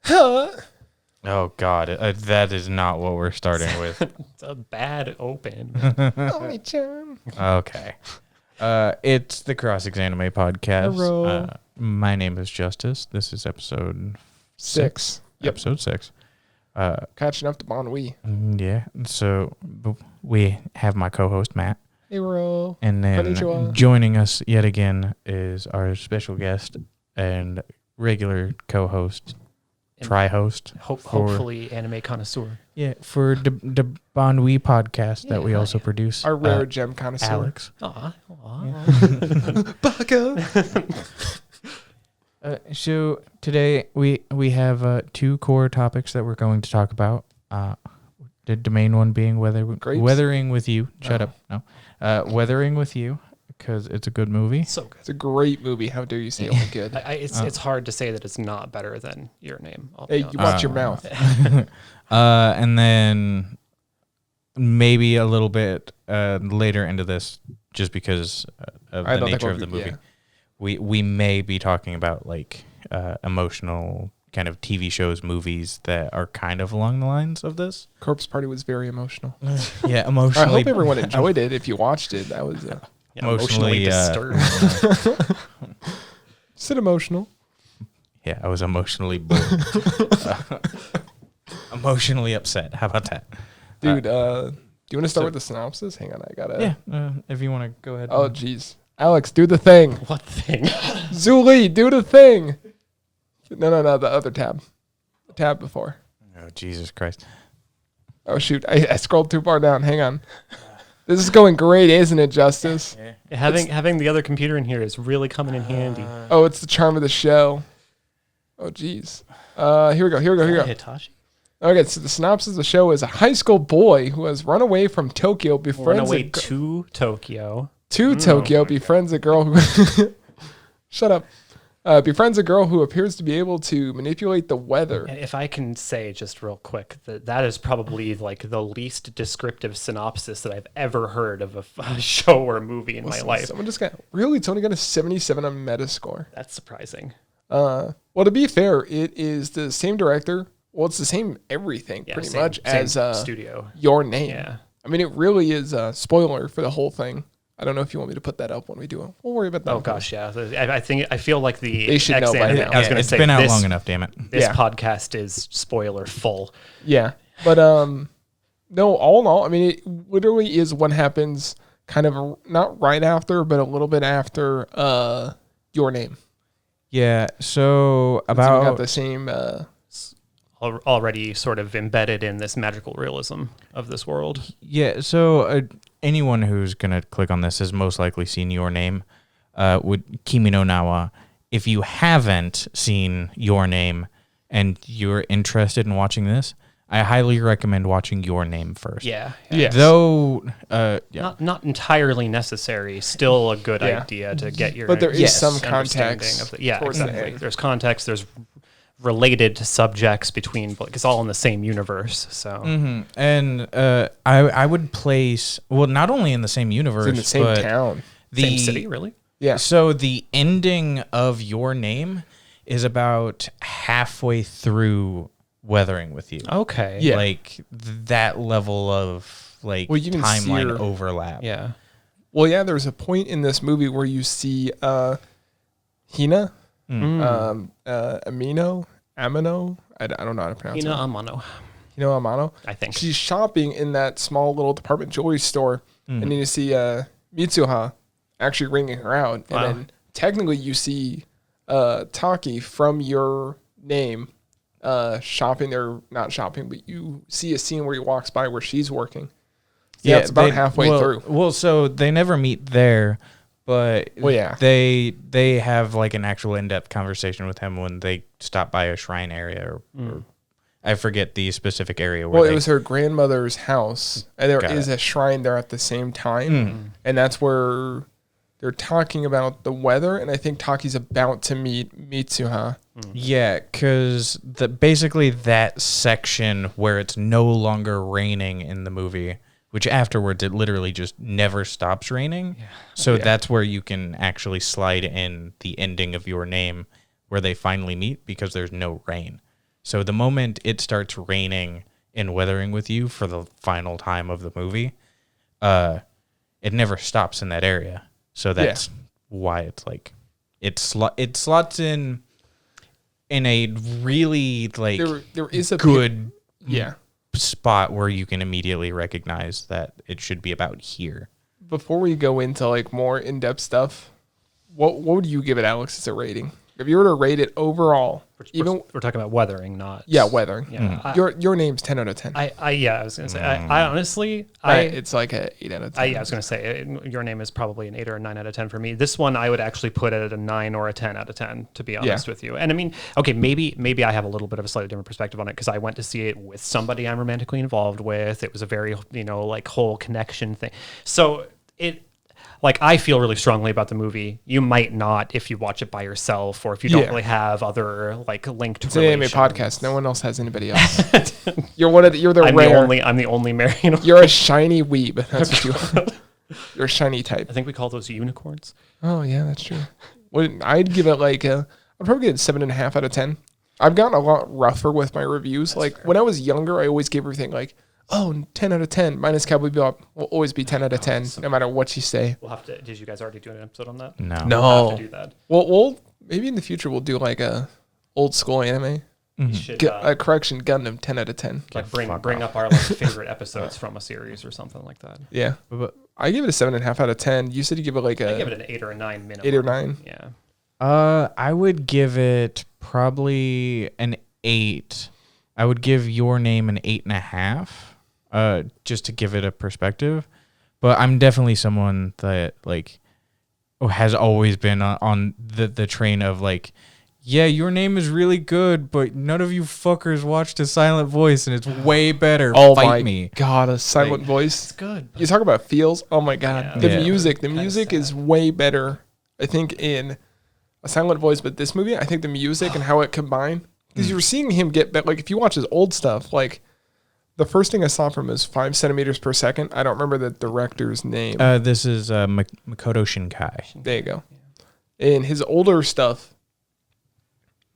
Huh? Oh, God. That is not what we're starting with. It's a bad open. Only charm. Okay. It's the ExAnime podcast. Hello. My name is Justus. This is episode 6. Yep. Episode 6. Catching up to Bon Wee. Yeah. So we have my co-host, Matt. Hey, bro. And then Konnichiwa. joining us yet again is our special guest and regular co-host, tri-host. Hopefully anime connoisseur. Yeah, for the Bon Wee podcast that we also produce. Our rare gem connoisseur. Alex. Aw. Baka. So today we have 2 core topics that we're going to talk about. The main one being Weathering with You. Shut up. No. Weathering with You, because it's a good movie. So good. It's a great movie. How dare you say only good? It's hard to say that it's not better than Your Name. Hey, you watch your mouth. And then maybe a little bit later into this, just because of the nature of the movie, we may be talking about like emotional kind of TV shows, movies that are kind of along the lines of this. Corpse Party was very emotional. Yeah, emotionally. I hope everyone enjoyed it. If you watched it, that was emotionally disturbed. Is it emotional? Yeah, I was emotionally bored. Emotionally upset. How about that? Dude, do you want to start with the synopsis? Hang on, I gotta... Yeah, if you want to go ahead. Oh, jeez. Alex, do the thing. What thing? Zuli, do the thing. No, the other tab. The tab before. Oh, Jesus Christ. Oh, shoot. I scrolled too far down. Hang on. This is going great, isn't it, Justus? Yeah. Having the other computer in here is really coming in handy. Oh, it's the charm of the show. Oh, jeez. Here we go. Hitachi? Okay, so the synopsis of the show is a high school boy who has run away from Tokyo, to Tokyo. Befriends a girl who... Shut up. Befriends a girl who appears to be able to manipulate the weather. If I can say just real quick, that is probably like the least descriptive synopsis that I've ever heard of a show or a movie in my life. Someone just got... Really? It's only got a 77 on Metascore. That's surprising. Well, to be fair, it is the same director. Well, it's the same everything, pretty much, as studio. Your Name. Yeah. I mean, it really is a spoiler for the whole thing. I don't know if you want me to put that up when we do it. We'll worry about that. Oh, gosh, yeah. I feel like they should know by now. I was going to say, it's been out long enough, damn it. This podcast is spoiler full. Yeah. But, no, all in all, I mean, it literally is what happens kind of not right after, but a little bit after Your Name. Yeah, so about... got the same... already sort of embedded in this magical realism of this world. Yeah, so anyone who's going to click on this has most likely seen Your Name, with Kimi no Nawa. If you haven't seen Your Name and you're interested in watching this, I highly recommend watching Your Name first. Yeah. Yes. Though... Not entirely necessary, still a good idea to get your... But there is some context. Exactly. There's context, there's related subjects between, like, it's all in the same universe. So, and I would place, well, not only in the same universe, it's in the same town, same city, really. Yeah. So the ending of Your Name is about halfway through Weathering with You. Okay. Yeah. Like that level of like timeline overlap. Yeah. Well, yeah. There's a point in this movie where you see Hina. Amino. I don't know how to pronounce it. Hina Amano. I think she's shopping in that small little department jewelry store, and then you see Mitsuha actually ringing her out, and then technically you see Taki from Your Name shopping there, not shopping, but you see a scene where he walks by where she's working. Yeah, it's about halfway through. Well, so they never meet there. But they have like an actual in-depth conversation with him when they stop by a shrine area, or I forget the specific area. It was her grandmother's house, and there is a shrine there at the same time, and that's where they're talking about the weather, and I think Taki's about to meet Mitsuha. Yeah, because basically that section where it's no longer raining in the movie, which afterwards it literally just never stops raining. Yeah. So that's where you can actually slide in the ending of Your Name where they finally meet because there's no rain. So the moment it starts raining and weathering with you for the final time of the movie, it never stops in that area. So that's why it's like it slots in a really like there is a good spot where you can immediately recognize that it should be about here. Before we go into like more in-depth stuff, what would you give it, Alex, as a rating? If you were to rate it overall, we're talking about weathering, not weathering. Yeah, your name's 10 out of 10. I was gonna say, I honestly, it's like an 8 out of 10. I was gonna say, your name is probably an 8 or a 9 out of 10 for me. This one I would actually put it at a 9 or a 10 out of 10, to be honest with you. And I mean, okay, maybe I have a little bit of a slightly different perspective on it because I went to see it with somebody I'm romantically involved with. It was a very like whole connection thing. So like, I feel really strongly about the movie. You might not if you watch it by yourself or if you don't really have other like linked relations. It's an anime podcast. No one else has anybody else. You're the rare. I'm the only married. You're a shiny weeb. That's what you are. You're a shiny type. I think we call those unicorns. Oh yeah, that's true. I'd give it like I'd probably give it 7.5 out of 10. I've gotten a lot rougher with my reviews. That's like fair. When I was younger, I always gave everything like, 10 out of 10 minus Cowboy Bebop will always be 10 out of 10 no matter what you say. We'll have to. Did you guys already do an episode on that? No. We'll have to do that. We'll maybe in the future we'll do like a old school anime. Should, correction, Gundam 10 out of 10. Like bring up our like favorite episodes from a series or something like that. Yeah, but I give it a 7.5 out of 10. You said you give it like I give it an 8 or a 9 minimum. 8 or 9. Yeah. I would give it probably an 8. I would give Your Name an 8.5. Just to give it a perspective, but I'm definitely someone that like has always been on the train of like, yeah, Your Name is really good, but none of you fuckers watched A Silent Voice, and it's way better. Fight me. God, A Silent Voice. It's good. You talk about feels. Oh my God, yeah. The music is way better. I think in A Silent Voice, but this movie, I think the music and how it combined, because you're seeing him get better. Like if you watch his old stuff, like. The first thing I saw from him is 5 centimeters per second. I don't remember the director's name. This is Makoto Shinkai. There you go. And his older stuff,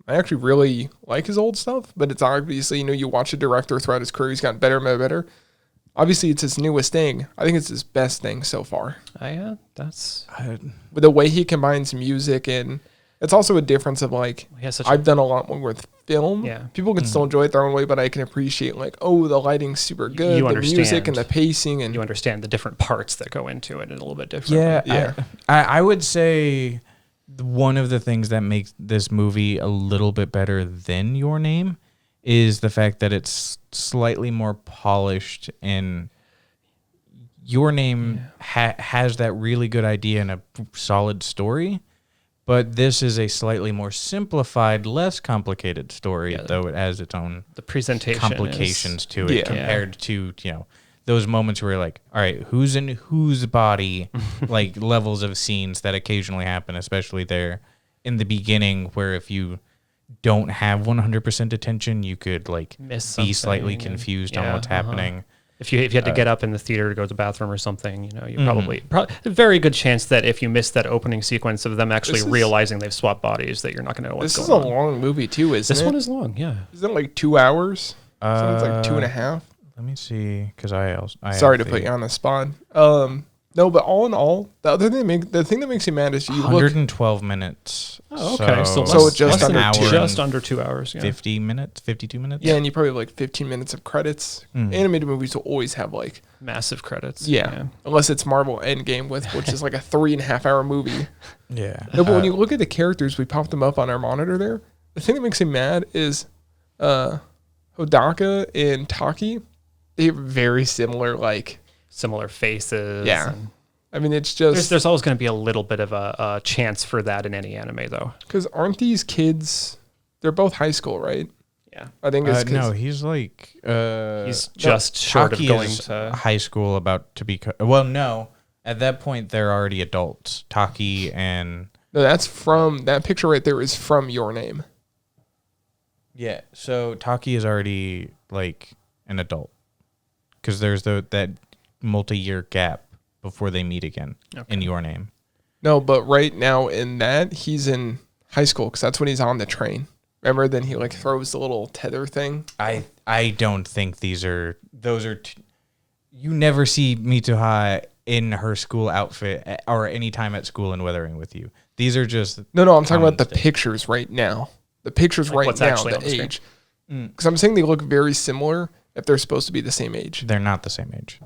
I actually really like his old stuff, but it's obviously, you watch a director throughout his career, he's gotten better and better. Obviously, it's his newest thing. I think it's his best thing so far. That's... With the way he combines music and... It's also a difference of like, I've done a lot more with film. Yeah. People can still enjoy it their own way, but I can appreciate like, the lighting's super good. You the understand, music and the pacing. And you understand the different parts that go into it a little bit different. Yeah. I would say one of the things that makes this movie a little bit better than Your Name is the fact that it's slightly more polished, and Your Name has that really good idea and a solid story. But this is a slightly more simplified, less complicated story, though it has its own complications to it compared to, those moments where you're like, all right, who's in whose body, like levels of scenes that occasionally happen, especially there in the beginning where if you don't have 100% attention, you could like be slightly confused on what's happening. If you had to get up in the theater to go to the bathroom or something, you probably a very good chance that if you missed that opening sequence of them actually realizing they've swapped bodies, that you're not going to know what's going on. This is a long movie too, isn't it? This one is long, yeah. Isn't it like 2 hours? Sounds like 2.5. Let me see, because I sorry to put you on the spot. No, but all in all, the thing that makes you mad is you 112 minutes. Oh, okay. So just under 2 hours. Yeah. 50 minutes, 52 minutes. Yeah, and you probably have like 15 minutes of credits. Animated movies will always have like massive credits. Yeah. Unless it's Marvel Endgame which is like a 3.5 hour movie. Yeah. No, but when you look at the characters, we popped them up on our monitor there. The thing that makes me mad is Hodaka and Taki. They have very similar faces. Yeah. I mean, it's just... There's always going to be a little bit of a chance for that in any anime, though. Because aren't these kids... They're both high school, right? Yeah. I think it's... no, he's like... he's just short of going to... high school about to be... Well, no. At that point, they're already adults. Taki and... No, that's from... That picture right there is from Your Name. Yeah, so Taki is already, like, an adult. Because there's that multi-year gap before they meet again in Your Name. No, but right now in that, he's in high school because that's when he's on the train. Remember, then he like throws the little tether thing. I don't think those are. You never see Mitsuha in her school outfit or any time at school in Weathering with You. These are just no. I'm talking about the pictures right now. The pictures like right now, the age. Because I'm saying they look very similar if they're supposed to be the same age. They're not the same age.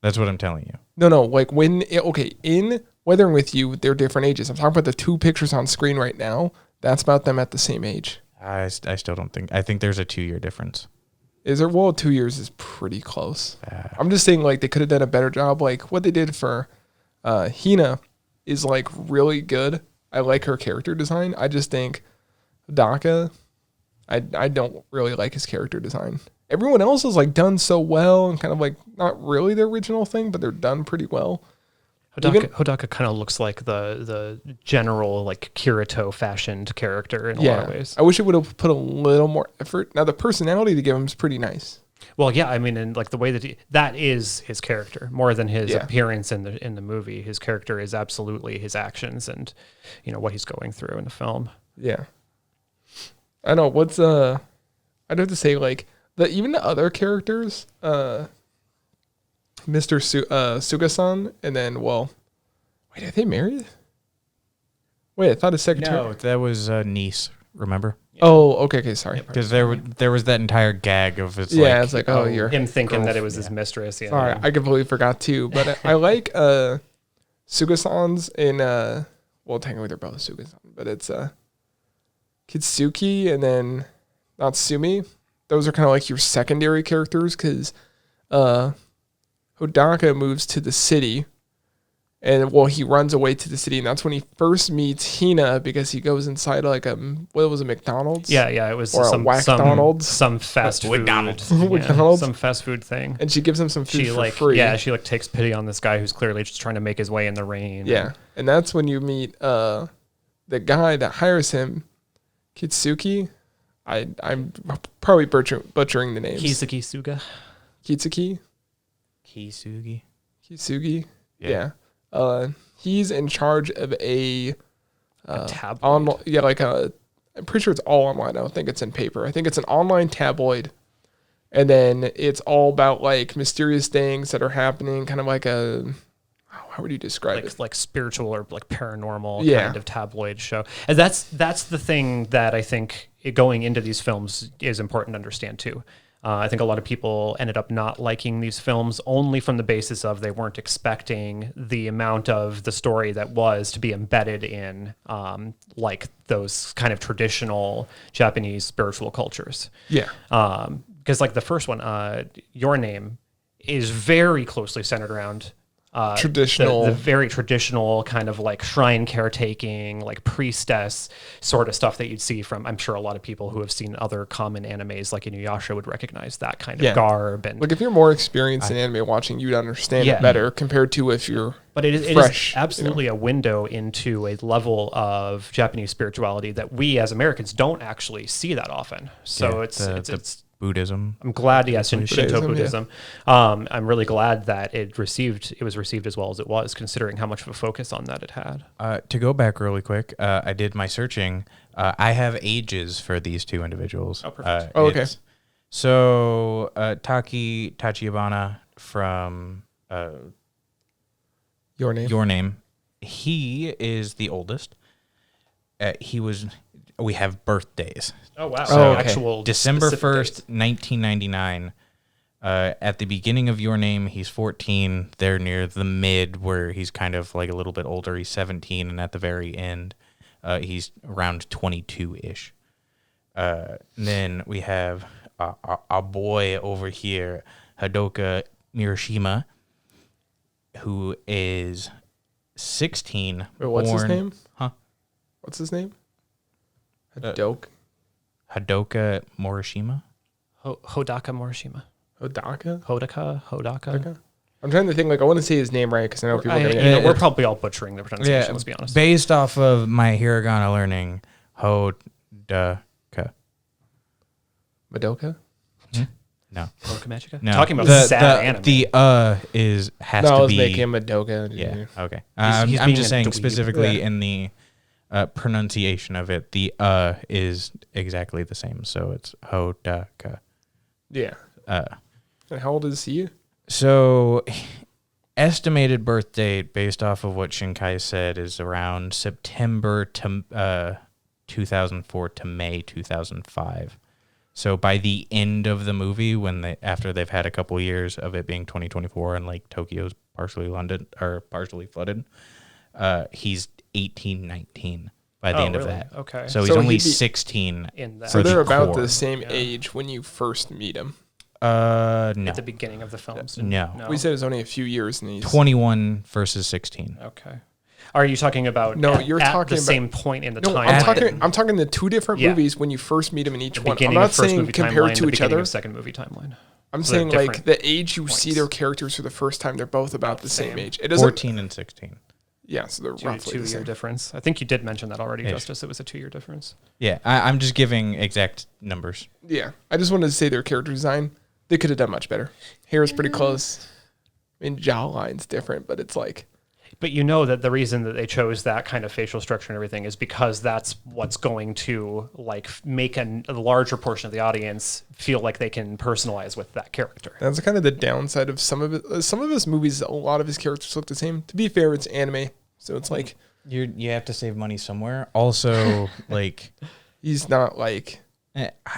That's what I'm telling you. No. Like in Weathering with You, they're different ages. I'm talking about the two pictures on screen right now. That's about them at the same age. I still don't think. I think there's a 2-year difference. Is there? Well, 2 years is pretty close. I'm just saying, like, they could have done a better job. Like, what they did for Hina is, like, really good. I like her character design. I just think Daka, I don't really like his character design. Everyone else is, like, done so well and kind of, like, not really the original thing, but they're done pretty well. Hodaka kind of looks like the general like Kirito fashioned character in a lot of ways. I wish it would have put a little more effort. Now the personality they give him is pretty nice. Well, yeah, I mean, and like the way that is his character more than his appearance in the movie. His character is absolutely his actions and what he's going through in the film. Yeah, I know. I'd have to say like even the other characters. Mr. Suga-san, and then, wait, are they married? Wait, I thought his secretary. No, that was niece, remember? Yeah. Oh, okay, sorry. Because there was that entire gag of it's like you're him thinking that it was his mistress. Yeah. Sorry, I completely forgot too, but I like Suga-san's in, technically they're both Suga-san, but it's Kitsuki and then Natsumi. Those are kind of like your secondary characters, because Hodaka moves to the city, and he runs away to the city, and that's when he first meets Hina, because he goes inside like a McDonald's? Yeah, it was or some fast food. McDonald's. Some fast food thing. And she gives him some food for free. Yeah, she like takes pity on this guy who's clearly just trying to make his way in the rain. Yeah, and that's when you meet the guy that hires him, Kitsuki. I'm probably butchering the names. Kisugi Suga. Kitsuki. Kisugi. Yeah. He's in charge of a tabloid. I'm pretty sure it's all online. I don't think it's in paper. I think it's an online tabloid. And then it's all about like mysterious things that are happening, kind of like how would you describe it? Like spiritual or like paranormal kind of tabloid show. And that's the thing that I think going into these films is important to understand too. I think a lot of people ended up not liking these films only from the basis of they weren't expecting the amount of the story that was to be embedded in like those kind of traditional Japanese spiritual cultures. Yeah. Because like the first one, Your Name, is very closely centered around traditional, the very traditional kind of like shrine caretaking, like priestess sort of stuff that you'd see from, I'm sure a lot of people who have seen other common animes like Inuyasha would recognize that kind of garb. And like if you're more experienced in anime watching, you'd understand it better compared to if you're it is absolutely a window into a level of Japanese spirituality that we as Americans don't actually see that often. So it's Buddhism. I'm glad, Shinto Buddhism. Yeah. I'm really glad that it was received as well as it was, considering how much of a focus on that it had. To go back really quick, I did my searching. I have ages for these two individuals. Oh, perfect. Okay. So Taki Tachibana from Your Name. He is the oldest. We have birthdays. Oh, wow. So actual December 1st, 1999. At the beginning of Your Name, he's 14. They're near the mid where he's kind of like a little bit older. He's 17. And at the very end, he's around 22-ish. Then we have our boy over here, Hadoka Mirashima, who is 16. Wait, what's his name? Huh? What's his name? Hadoka Morishima? Hodaka Morishima. Hodaka? I'm trying to think, like, I want to say his name right, because I know people are going to... we're probably all butchering the pronunciation, let's be honest. Based off of my hiragana learning, Hodaka. Madoka? No. Magica? No. Talking about sad anime. The has to be... I was making Madoka. Yeah, okay. I'm just saying specifically in the pronunciation of it, the is exactly the same. So it's Hodaka. Yeah. And how old is he? So estimated birth date based off of what Shinkai said is around September to 2004 to May 2005. So by the end of the movie, after they've had a couple years of it being 2024 and like Tokyo's partially flooded, he's 18, 19 by the end of that. Okay. So he's only 16 in that. So they're about core. the same age when you first meet him. No. At the beginning of the films. No. We said it's only a few years, and he's 21 versus 16. Okay. Are you talking about you're at talking the about, same point in the no, timeline? I'm talking the two different movies when you first meet him in each The one. I'm beginning not of first saying movie compared timeline, to the each beginning other. of second movie timeline. I'm So saying they're like the age you see points. their characters for the first time, they're both about the same age. It 14 and 16. Yeah, so they're roughly the 2 year same. difference. I think you did mention that already, Justus. It was a 2 year difference. Yeah, I'm just giving exact numbers. Yeah, I just wanted to say their character design, they could have done much better. Hair's pretty close. I mean, jawline's different, but it's like... But you know that the reason that they chose that kind of facial structure and everything is because that's what's going to like make a larger portion of the audience feel like they can personalize with that character. That's kind of the downside of some of it. Some of his movies, a lot of his characters look the same. To be fair, it's anime, so it's like... You have to save money somewhere. Also, like... He's not like...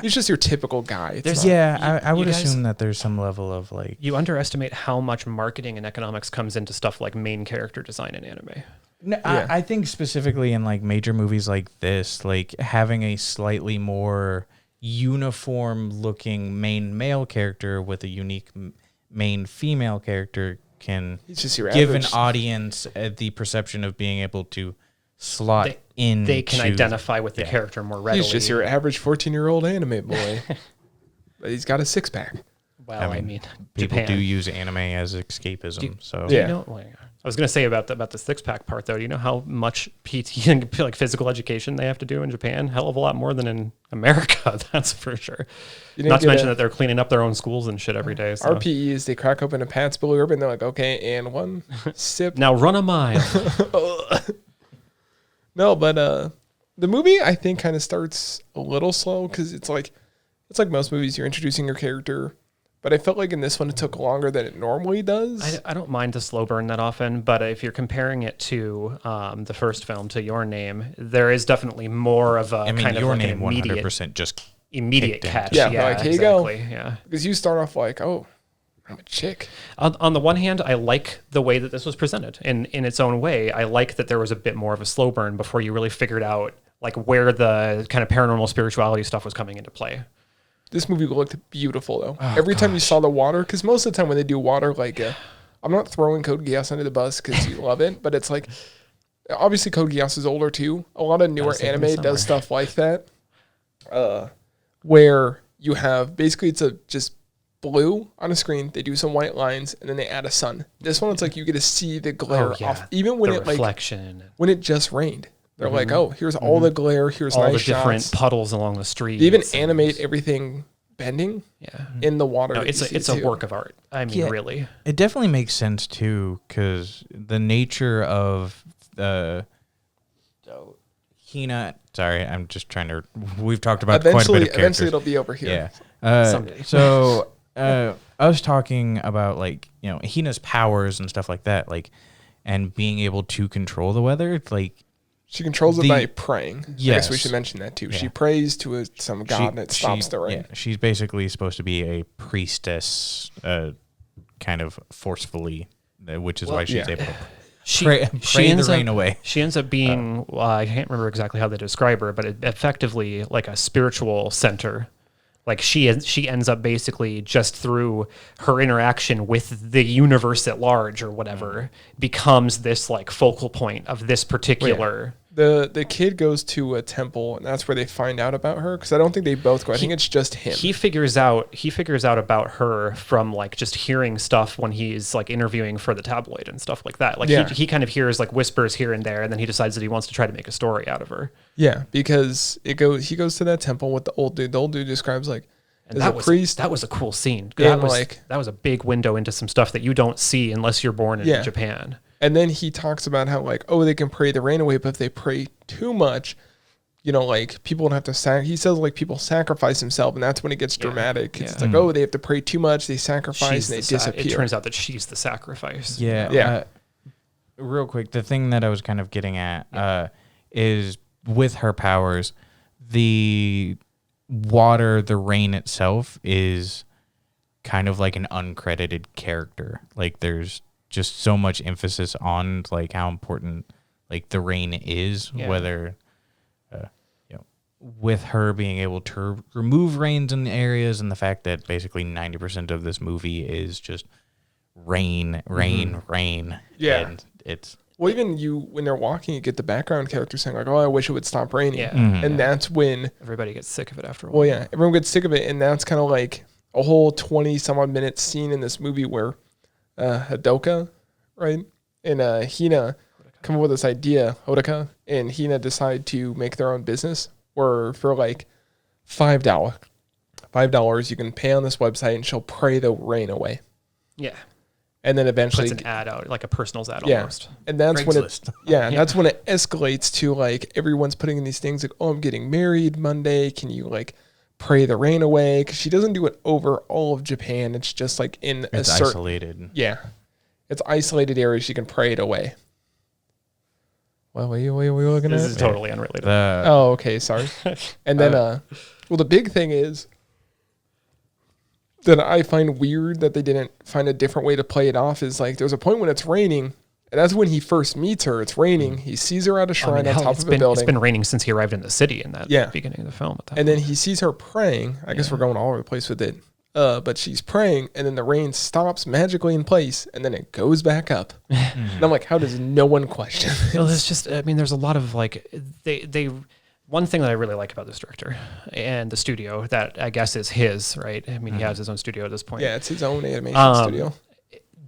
He's just your typical guy. I would assume that there's some level of like... You underestimate how much marketing and economics comes into stuff like main character design in anime. No, yeah. I think specifically in like major movies like this, like having a slightly more uniform looking main male character with a unique main female character can give an audience the perception of being able to slot in. They can identify with the character more readily. He's just your average 14-year-old anime boy. But he's got a six-pack. Well, I mean people Japan. do use anime as escapism. Do you know, I was going to say about the six-pack part, though. Do you know how much PT and like physical education they have to do in Japan? Hell of a lot more than in America, that's for sure. Not to mention that they're cleaning up their own schools and shit every day. So. RPE is they crack open a Pat's Blue Ribbon. They're like, okay, and one sip. Now run a mile. No, but the movie I think kind of starts a little slow because it's like most movies. You're introducing your character, but I felt like in this one it took longer than it normally does. I don't mind the slow burn that often, but if you're comparing it to the first film, to Your Name, there is definitely more of a kind of Your like Name an 100% just immediate catch. Yeah, like here exactly. You go. Yeah, because you start off like, oh, I'm a chick. On the one hand, I like the way that this was presented in its own way. I like that there was a bit more of a slow burn before you really figured out like where the kind of paranormal spirituality stuff was coming into play. This movie looked beautiful though. Every time you saw the water, because most of the time when they do water, like I'm not throwing Code Geass under the bus because you love it, but it's like obviously Code Geass is older too. A lot of newer anime does stuff like that, where you have basically it's just blue on a screen. They do some white lines and then they add a sun. This one, it's like you get to see the glare off, even when it reflection. Like when it just rained. They're like, oh, here's all the glare. Here's all nice the different shots. Puddles along the street. They even animate everything bending. In the water. No, it's a work of art. I mean, really. It definitely makes sense too, because the nature of Hina. Sorry, I'm just trying to. We've talked about quite a bit of characters. Eventually, it'll be over here. Yeah. Someday. So I was talking about like Hina's powers and stuff like that, like, and being able to control the weather, like. She controls it by praying. Yes. I guess we should mention that too. Yeah. She prays to some god and it stops the rain. Yeah, she's basically supposed to be a priestess, kind of forcefully, which is why she's able to pray the rain away. She ends up being, I can't remember exactly how they describe her, but effectively like a spiritual center. Like she ends up basically just through her interaction with the universe at large or whatever becomes this like focal point of this particular. The kid goes to a temple and that's where they find out about her because I don't think they both go. I think it's just him. He figures out about her from like just hearing stuff when he's like interviewing for the tabloid and stuff like that. Like he kind of hears like whispers here and there and then he decides that he wants to try to make a story out of her. Yeah, because he goes to that temple with the old dude. The old dude describes like as a priest. That was a cool scene. That was a big window into some stuff that you don't see unless you're born in Japan. And then he talks about how like, oh, they can pray the rain away, but if they pray too much, you know, like people don't have to he says like people sacrifice themselves, and that's when it gets dramatic. Yeah. It's like, oh, they have to pray too much, they sacrifice, and they disappear. It turns out that she's the sacrifice. Yeah. Yeah. Real quick, the thing that I was kind of getting at is with her powers, the water, the rain itself is kind of like an uncredited character. Like there's just so much emphasis on like how important like the rain is, whether with her being able to remove rains in the areas, and the fact that basically 90% of this movie is just rain. Yeah. And it's... Well, even when they're walking, you get the background character saying like, oh, I wish it would stop raining. Yeah. And that's when... Everybody gets sick of it after a while. Well, yeah. Everyone gets sick of it, and that's kind of like a whole 20-some-odd minute scene in this movie where Hadoka, right, and Hina come up with this idea, Hodaka, and Hina decide to make their own business where for like $5 you can pay on this website and she'll pray the rain away. Yeah. And then eventually puts an ad out, like a personals ad almost. And that's when that's when it escalates to like everyone's putting in these things like, oh, I'm getting married Monday. Can you like pray the rain away? Because she doesn't do it over all of Japan. It's just like in it's isolated. Yeah. It's isolated areas you can pray it away. What are you looking at? This is totally unrelated. Oh, okay, sorry. And then, well, the big thing is that I find weird that they didn't find a different way to play it off is like there's a point when it's raining, and that's when he first meets her. It's raining. He sees her at a shrine on top of a building. It's been raining since he arrived in the city in that beginning of the film. And then he sees her praying. I guess we're going all over the place with it. But she's praying, and then the rain stops magically in place, and then it goes back up. And I'm like, how does no one question this? Well, it's just, I mean, there's a lot of like, one thing that I really like about this director and the studio that I guess is his, right? I mean, he has his own studio at this point. Yeah, it's his own animation studio.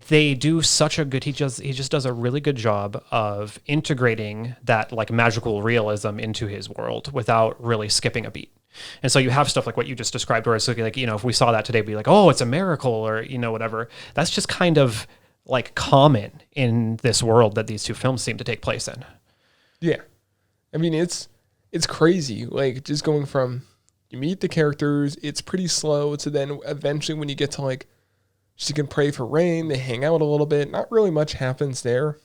They do such a good, he just does a really good job of integrating that like magical realism into his world without really skipping a beat. And so you have stuff like what you just described, where it's like, you know, if we saw that today, we'd be like, oh, it's a miracle, or, you know, whatever. That's just kind of like common in this world that these two films seem to take place in. Yeah. I mean, it's crazy. Like just going from, you meet the characters, it's pretty slow. So then eventually when you get to like, she can pray for rain, they hang out a little bit. Not really much happens there.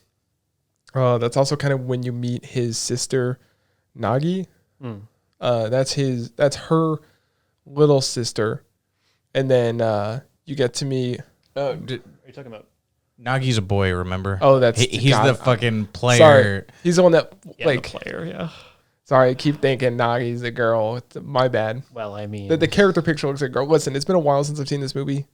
That's also kind of when you meet his sister, Nagi. That's her little sister. And then you get to meet... are you talking about? Nagi's a boy, remember? Oh, that's... He's the fucking player. Sorry. He's the one that... the player, yeah. Sorry, I keep thinking Nagi's the girl. My bad. Well, I mean... The character picture looks like a girl. Listen, it's been a while since I've seen this movie.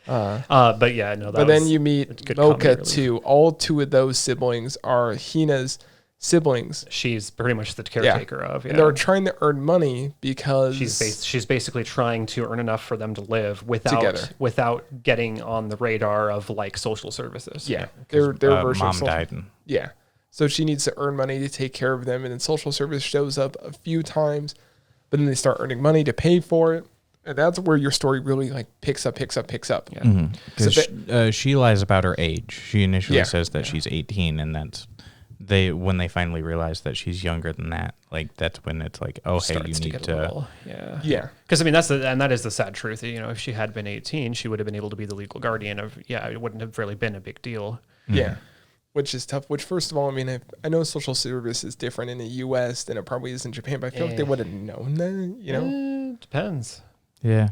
But yeah, no. But then you meet Mocha too. All two of those siblings are Hina's siblings. She's pretty much the caretaker of. Yeah. And they're trying to earn money because she's basically trying to earn enough for them to live without getting on the radar of like social services. Yeah, their version. Mom died. Yeah, so she needs to earn money to take care of them, and then social service shows up a few times, but then they start earning money to pay for it. And that's where your story really like picks up. Yeah. Because she lies about her age. She initially says that she's 18, and that's when they finally realize that she's younger than that. Like that's when it's like, oh, hey, you need to. Yeah. Because I mean that is the sad truth. You know, if she had been 18, she would have been able to be the legal guardian of. Yeah, it wouldn't have really been a big deal. Yeah. Which is tough. Which, first of all, I mean, I know social service is different in the U.S. than it probably is in Japan, but I feel like they would have known that. You know, depends. Yeah,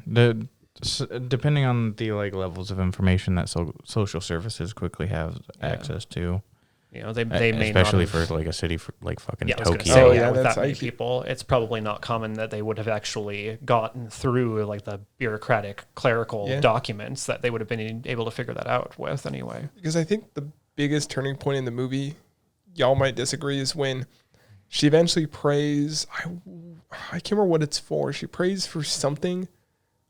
depending on the like levels of information that social services quickly have access to. You know, they may especially not for like a city for like fucking Tokyo. Say, with that many people, it's probably not common that they would have actually gotten through like the bureaucratic clerical documents that they would have been able to figure that out with anyway. Because I think the biggest turning point in the movie, y'all might disagree, is when she eventually prays. I can't remember what it's for. She prays for something.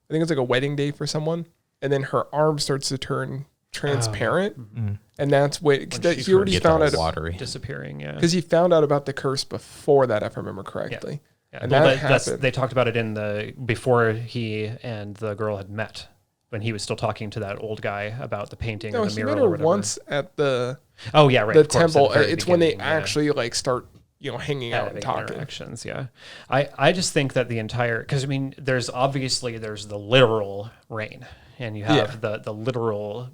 I think it's like a wedding day for someone, and then her arm starts to turn transparent, and that's what he already found out. Watery. Disappearing, yeah. Because he found out about the curse before that, if I remember correctly. Yeah. And that happened. They talked about it before he and the girl had met. when he was still talking to that old guy about the painting or the he mural met or her whatever. once at the the temple. It's when they actually like start hanging out and talking. Interactions, yeah. I just think that the entire, because I mean, there's the literal rain, and you have the literal,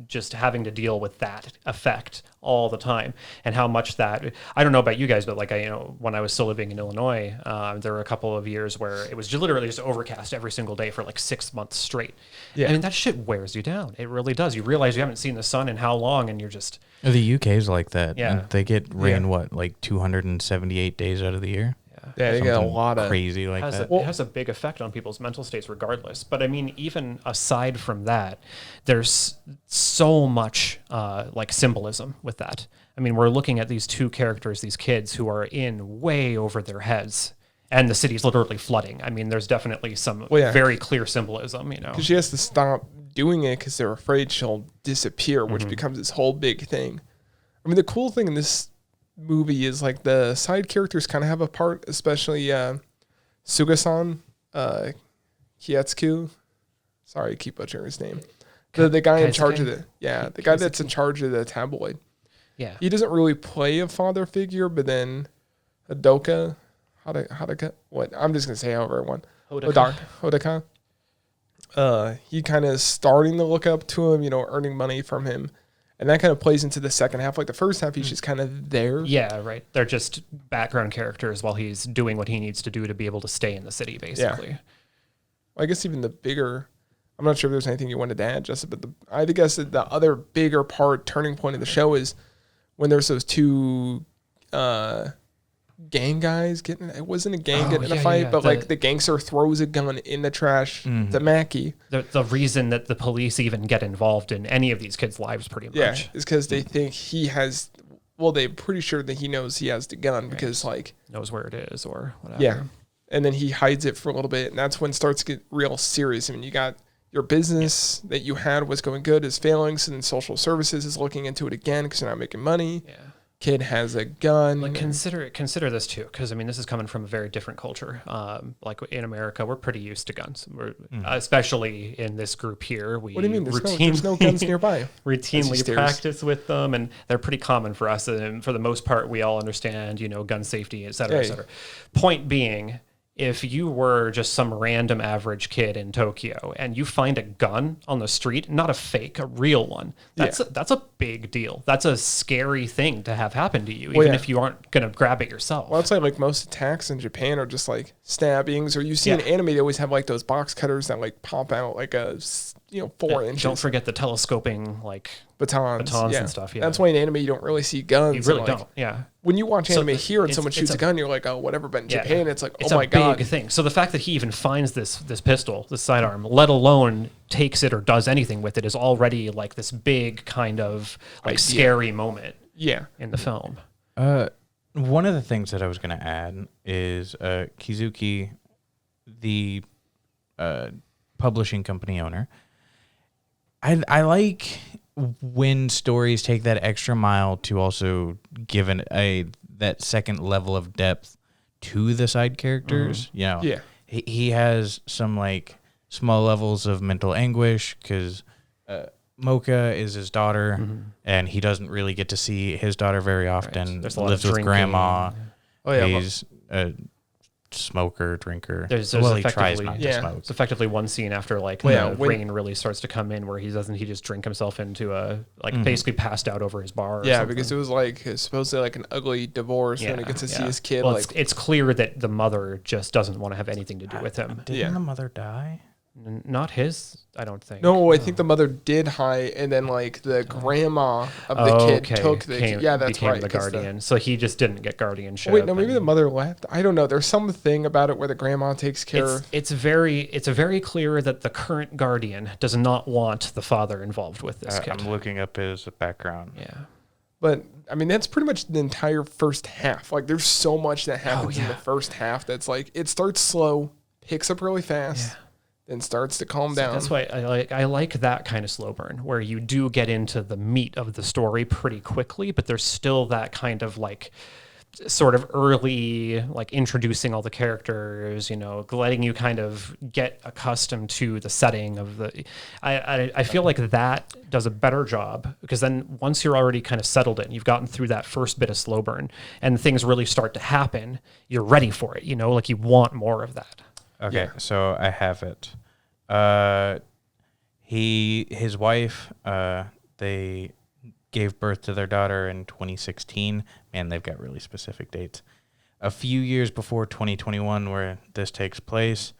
just having to deal with that effect all the time, and how much that, I don't know about you guys, but like when I was still living in Illinois, there were a couple of years where it was literally just overcast every single day for like 6 months straight. Yeah. I mean, that shit wears you down. It really does. You realize you haven't seen the sun in how long, and you're just... The UK's like that. Yeah. And they get rain, like 278 days out of the year? Yeah, they get a lot of... Crazy like that. It has a big effect on people's mental states regardless. But I mean, even aside from that, there's so much like symbolism with that. I mean, we're looking at these two characters, these kids who are in way over their heads, and the city's literally flooding. I mean, there's definitely some very clear symbolism, Because she has to stop doing it because they're afraid she'll disappear, which becomes this whole big thing. I mean, the cool thing in this movie is like the side characters kind of have a part, especially Suga-san, Kietsuku. Sorry, I keep butchering his name. The guy in charge of the guy that's in charge of the tabloid. Yeah, he doesn't really play a father figure, but then Hodaka, what? I'm just gonna say however I want. Hodaka. He kind of starting to look up to him, earning money from him. And that kind of plays into the second half. Like the first half, he's just kind of there. Yeah, right. They're just background characters while he's doing what he needs to do to be able to stay in the city, basically. Yeah. Well, I guess even the bigger... I'm not sure if there's anything you wanted to add, Justin, but I guess the other bigger turning point of the show is when there's those two gang guys getting... It wasn't a gang getting in a fight, but like the gangster throws a gun in the trash to Mackie. The reason that the police even get involved in any of these kids' lives pretty much. Yeah, is because they think he has... Well, they're pretty sure that he knows he has the gun because like... Knows where it is or whatever. Yeah. And then he hides it for a little bit, and that's when it starts to get real serious. I mean, you got... Your business that you had was going good is failing, so then social services is looking into it again because you're not making money. Yeah. Kid has a gun. Like consider this too, because I mean this is coming from a very different culture. Like in America, we're pretty used to guns. We're especially in this group here. What do you mean? There's no guns nearby. Routinely practice with them, and they're pretty common for us. And for the most part, we all understand, gun safety, et cetera, et cetera. Point being, if you were just some random average kid in Tokyo and you find a gun on the street, not a fake, a real one, that's a big deal. That's a scary thing to have happen to you, even if you aren't going to grab it yourself. Well, I'd say like most attacks in Japan are just like stabbings, or you see in anime, they always have like those box cutters that like pop out like a 4 inches. Don't forget the telescoping like batons and stuff. Yeah, that's why in anime you don't really see guns. You really don't. Yeah. When you watch anime here and someone shoots a gun, you're like, oh, whatever. But in Japan, it's like, oh my god, it's a big thing. So the fact that he even finds this pistol, this sidearm, let alone takes it or does anything with it, is already like this big kind of like scary moment. Yeah. In the film. One of the things that I was going to add is Kizuki, the publishing company owner. I like when stories take that extra mile to also give that second level of depth to the side characters. He has some like small levels of mental anguish because Mocha is his daughter, and he doesn't really get to see his daughter very often. Lives with grandma. He's a smoker, drinker. There's he tries not to smoke. It's effectively one scene after like the rain really starts to come in where he just drink himself into a basically passed out over his bar. Because it was like supposedly like an ugly divorce, and he gets to see his kid. Well, it's clear that the mother just doesn't want to have anything to do with him. Didn't the mother die? Not his, I don't think. No, I think the mother did hide, and then like the grandma of the kid took the kid. Yeah, that's became right. The guardian, so he just didn't get guardianship. Wait, no, maybe the mother left. I don't know. There's something about it where the grandma takes care. It's very clear that the current guardian does not want the father involved with this kid. I'm looking up his background. Yeah, but I mean that's pretty much the entire first half. Like there's so much that happens in the first half that's like it starts slow, picks up really fast. Then starts to calm down. That's why I like that kind of slow burn where you do get into the meat of the story pretty quickly, but there's still that kind of like sort of early, like introducing all the characters, you know, letting you kind of get accustomed to the setting of the. I feel like that does a better job, because then once you're already kind of settled in, you've gotten through that first bit of slow burn, and things really start to happen, you're ready for it. You know, like you want more of that. Okay, so I have it. His wife, they gave birth to their daughter in 2016. Man, they've got really specific dates. A few years before 2021, where this takes place,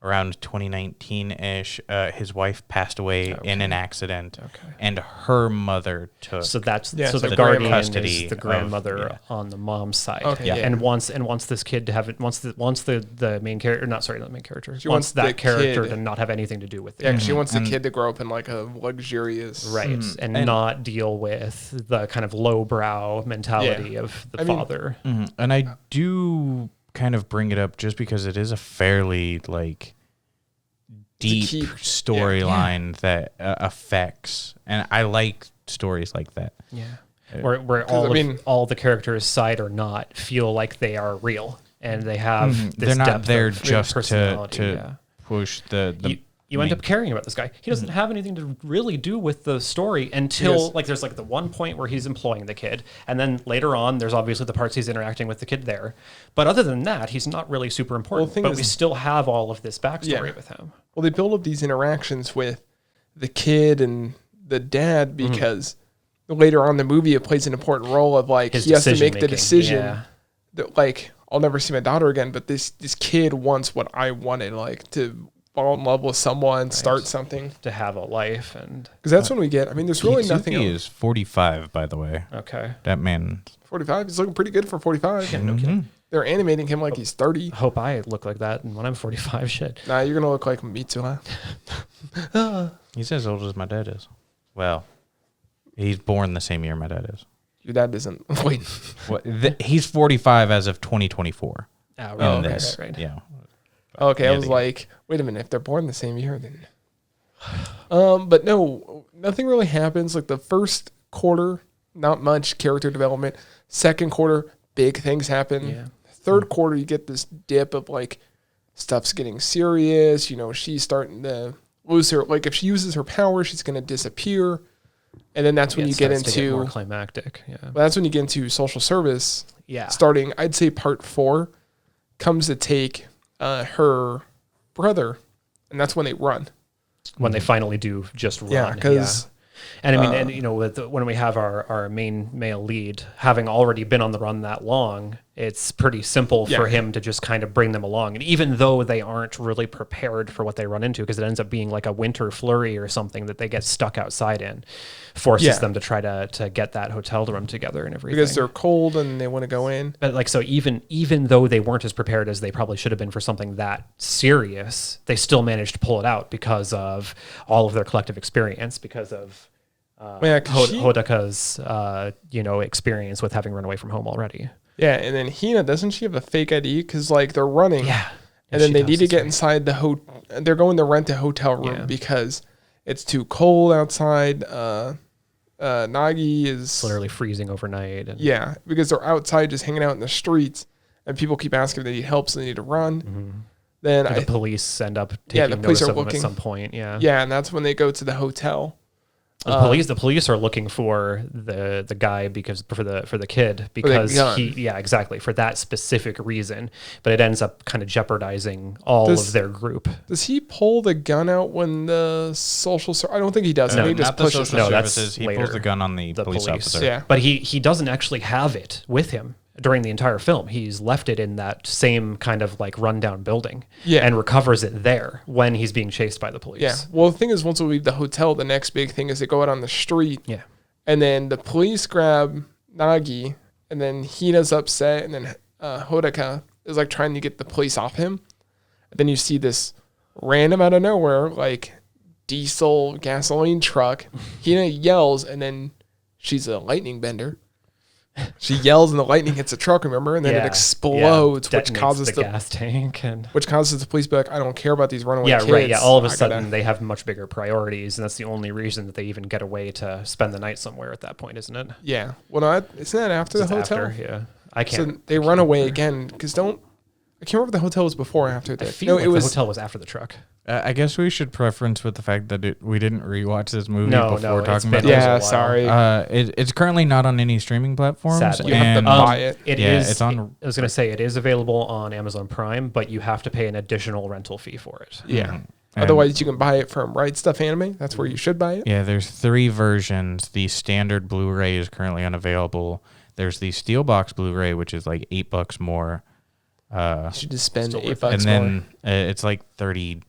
around 2019-ish, his wife passed away in an accident, and her mother took. So that's so the guardian is the grandmother on the mom's side. Okay, and wants this kid to have it. Wants the main character, not the main character. She wants the that character kid to not have anything to do with it. Yeah, she wants the kid to grow up in like a luxurious, and not deal with the kind of lowbrow mentality of the father. And I do kind of bring it up just because it is a fairly like deep storyline that affects, and I like stories like that. Yeah, where all the characters, side or not, feel like they are real and they have. This They're not there of just to push the you end up caring about this guy. He doesn't have anything to really do with the story until like there's like the one point where he's employing the kid, and then later on there's obviously the parts he's interacting with the kid there. But other than that, he's not really super important. But we still have all of this backstory with him. Well, they build up these interactions with the kid and the dad because later on in the movie it plays an important role of like he has to make the decision that like I'll never see my daughter again, but this kid wants what I wanted, like to fall in love with someone, start something, to have a life, and because that's when we get. I mean, there's really nothing. He is 45, by the way. Okay, that man. 45. He's looking pretty good for 45. Yeah, no kidding. They're animating him like he's 30. Hope I look like that when I'm 45. Shit. Nah, you're gonna look like Mitsuha. He's as old as my dad is. Well, he's born the same year my dad is. Your dad isn't. Wait. He's 45 as of 2024. Oh, right. Right. Yeah. Okay, I was like, wait a minute. If they're born the same year, then. But no, nothing really happens. Like the first quarter, not much character development. Second quarter, big things happen. Yeah. Third quarter, you get this dip of like stuff's getting serious. You know, she's starting to lose her. Like if she uses her power, she's going to disappear. And then that's when you get into more climactic. Yeah. Well, that's when you get into social service. Yeah. Starting, I'd say part 4 comes to take her brother, and that's when they run. When they finally do just run. Yeah, because... And I mean, and you know, when we have our main male lead having already been on the run that long, it's pretty simple for him to just kind of bring them along. And even though they aren't really prepared for what they run into, because it ends up being like a winter flurry or something that they get stuck outside in, forces them to try to get that hotel room together and everything. Because they're cold and they want to go in. But like, so even though they weren't as prepared as they probably should have been for something that serious, they still managed to pull it out because of all of their collective experience, because of Hodaka's experience with having run away from home already. Yeah, and then Hina, doesn't she have a fake ID? Because like they're running, and then they need to get inside the hotel. They're going to rent a hotel room because it's too cold outside. Nagi is literally freezing overnight. And because they're outside just hanging out in the streets, and people keep asking if they need help, so they need to run. Mm-hmm. Then the police end up taking notice of them at some point. Yeah, and that's when they go to the hotel. The police are looking for the guy because for the kid because for that specific reason, but it ends up kind of jeopardizing all of their group. Does he pull the gun out when the I don't think he does. No, he just pushes. He pulls the gun on the police officer. Yeah, but he doesn't actually have it with him during the entire film. He's left it in that same kind of like rundown building and recovers it there when he's being chased by the police. Yeah. Well, the thing is, once we leave the hotel, the next big thing is they go out on the street. Yeah. And then the police grab Nagi, and then Hina's upset, and then Hodaka is like trying to get the police off him. And then you see this random out of nowhere, like diesel gasoline truck. Hina yells, and then she's a lightning bender. She yells and the lightning hits the truck, remember? And then it explodes, which causes the gas tank. Which causes the police to be like, I don't care about these runaway kids. Right. Yeah, all of a sudden they have much bigger priorities, and that's the only reason that they even get away to spend the night somewhere at that point, isn't it? Yeah. Well, no, isn't that after the hotel? Yeah. I can't. So they run away again because I can't remember if the hotel was before or after that. I feel like the hotel was after the truck. I guess we should preference with the fact that we didn't rewatch this movie before it's talking been about it. Yeah, sorry. It's currently not on any streaming platforms. Sadly. You have to buy it. It's on. I was going to say it is available on Amazon Prime, but you have to pay an additional rental fee for it. Yeah. Mhm. Otherwise, you can buy it from Right Stuff Anime. That's where you should buy it. Yeah, there's 3 versions. The standard Blu-ray is currently unavailable. There's the Steelbox Blu-ray, which is like $8 more. You should just spend $8 and then it's like $30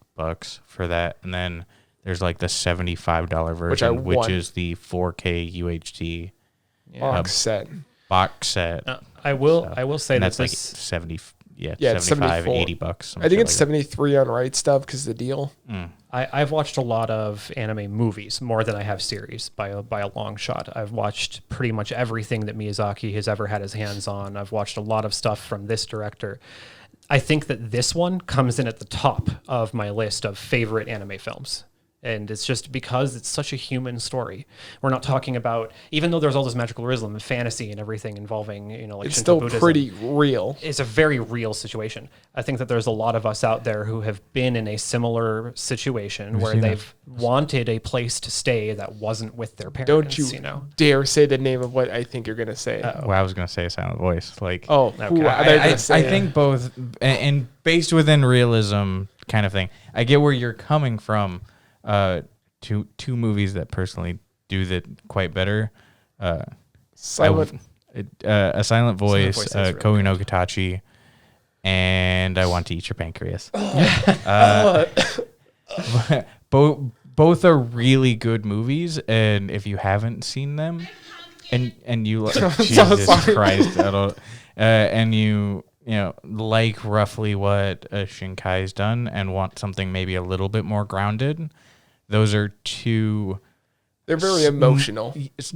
for that. And then there's like the $75 version, which is the 4K UHD box set. I will say that's that like 70. Yeah, it's 75, $74. $80. I think it's 73 on Right Stuff because of the deal. I've watched a lot of anime movies, more than I have series by a long shot. I've watched pretty much everything that Miyazaki has ever had his hands on. I've watched a lot of stuff from this director. I think that this one comes in at the top of my list of favorite anime films. And it's just because it's such a human story. We're not talking about, even though there's all this magical realism and fantasy and everything involving, like it's Shinto still Buddhism, pretty real. It's a very real situation. I think that there's a lot of us out there who have been in a similar situation where they've wanted a place to stay that wasn't with their parents. Don't you dare say the name of what I think you're going to say. Well, I was going to say a silent voice. Like, okay. I think both, and based within realism kind of thing. I get where you're coming from. Two movies that personally do that quite better. A Silent Voice, Koe no Katachi, and I Want to Eat Your Pancreas. Both are really good movies, and if you haven't seen them, and you Jesus Christ, and you like roughly what Shinkai's done and want something maybe a little bit more grounded. Those are two. They're very emotional. It's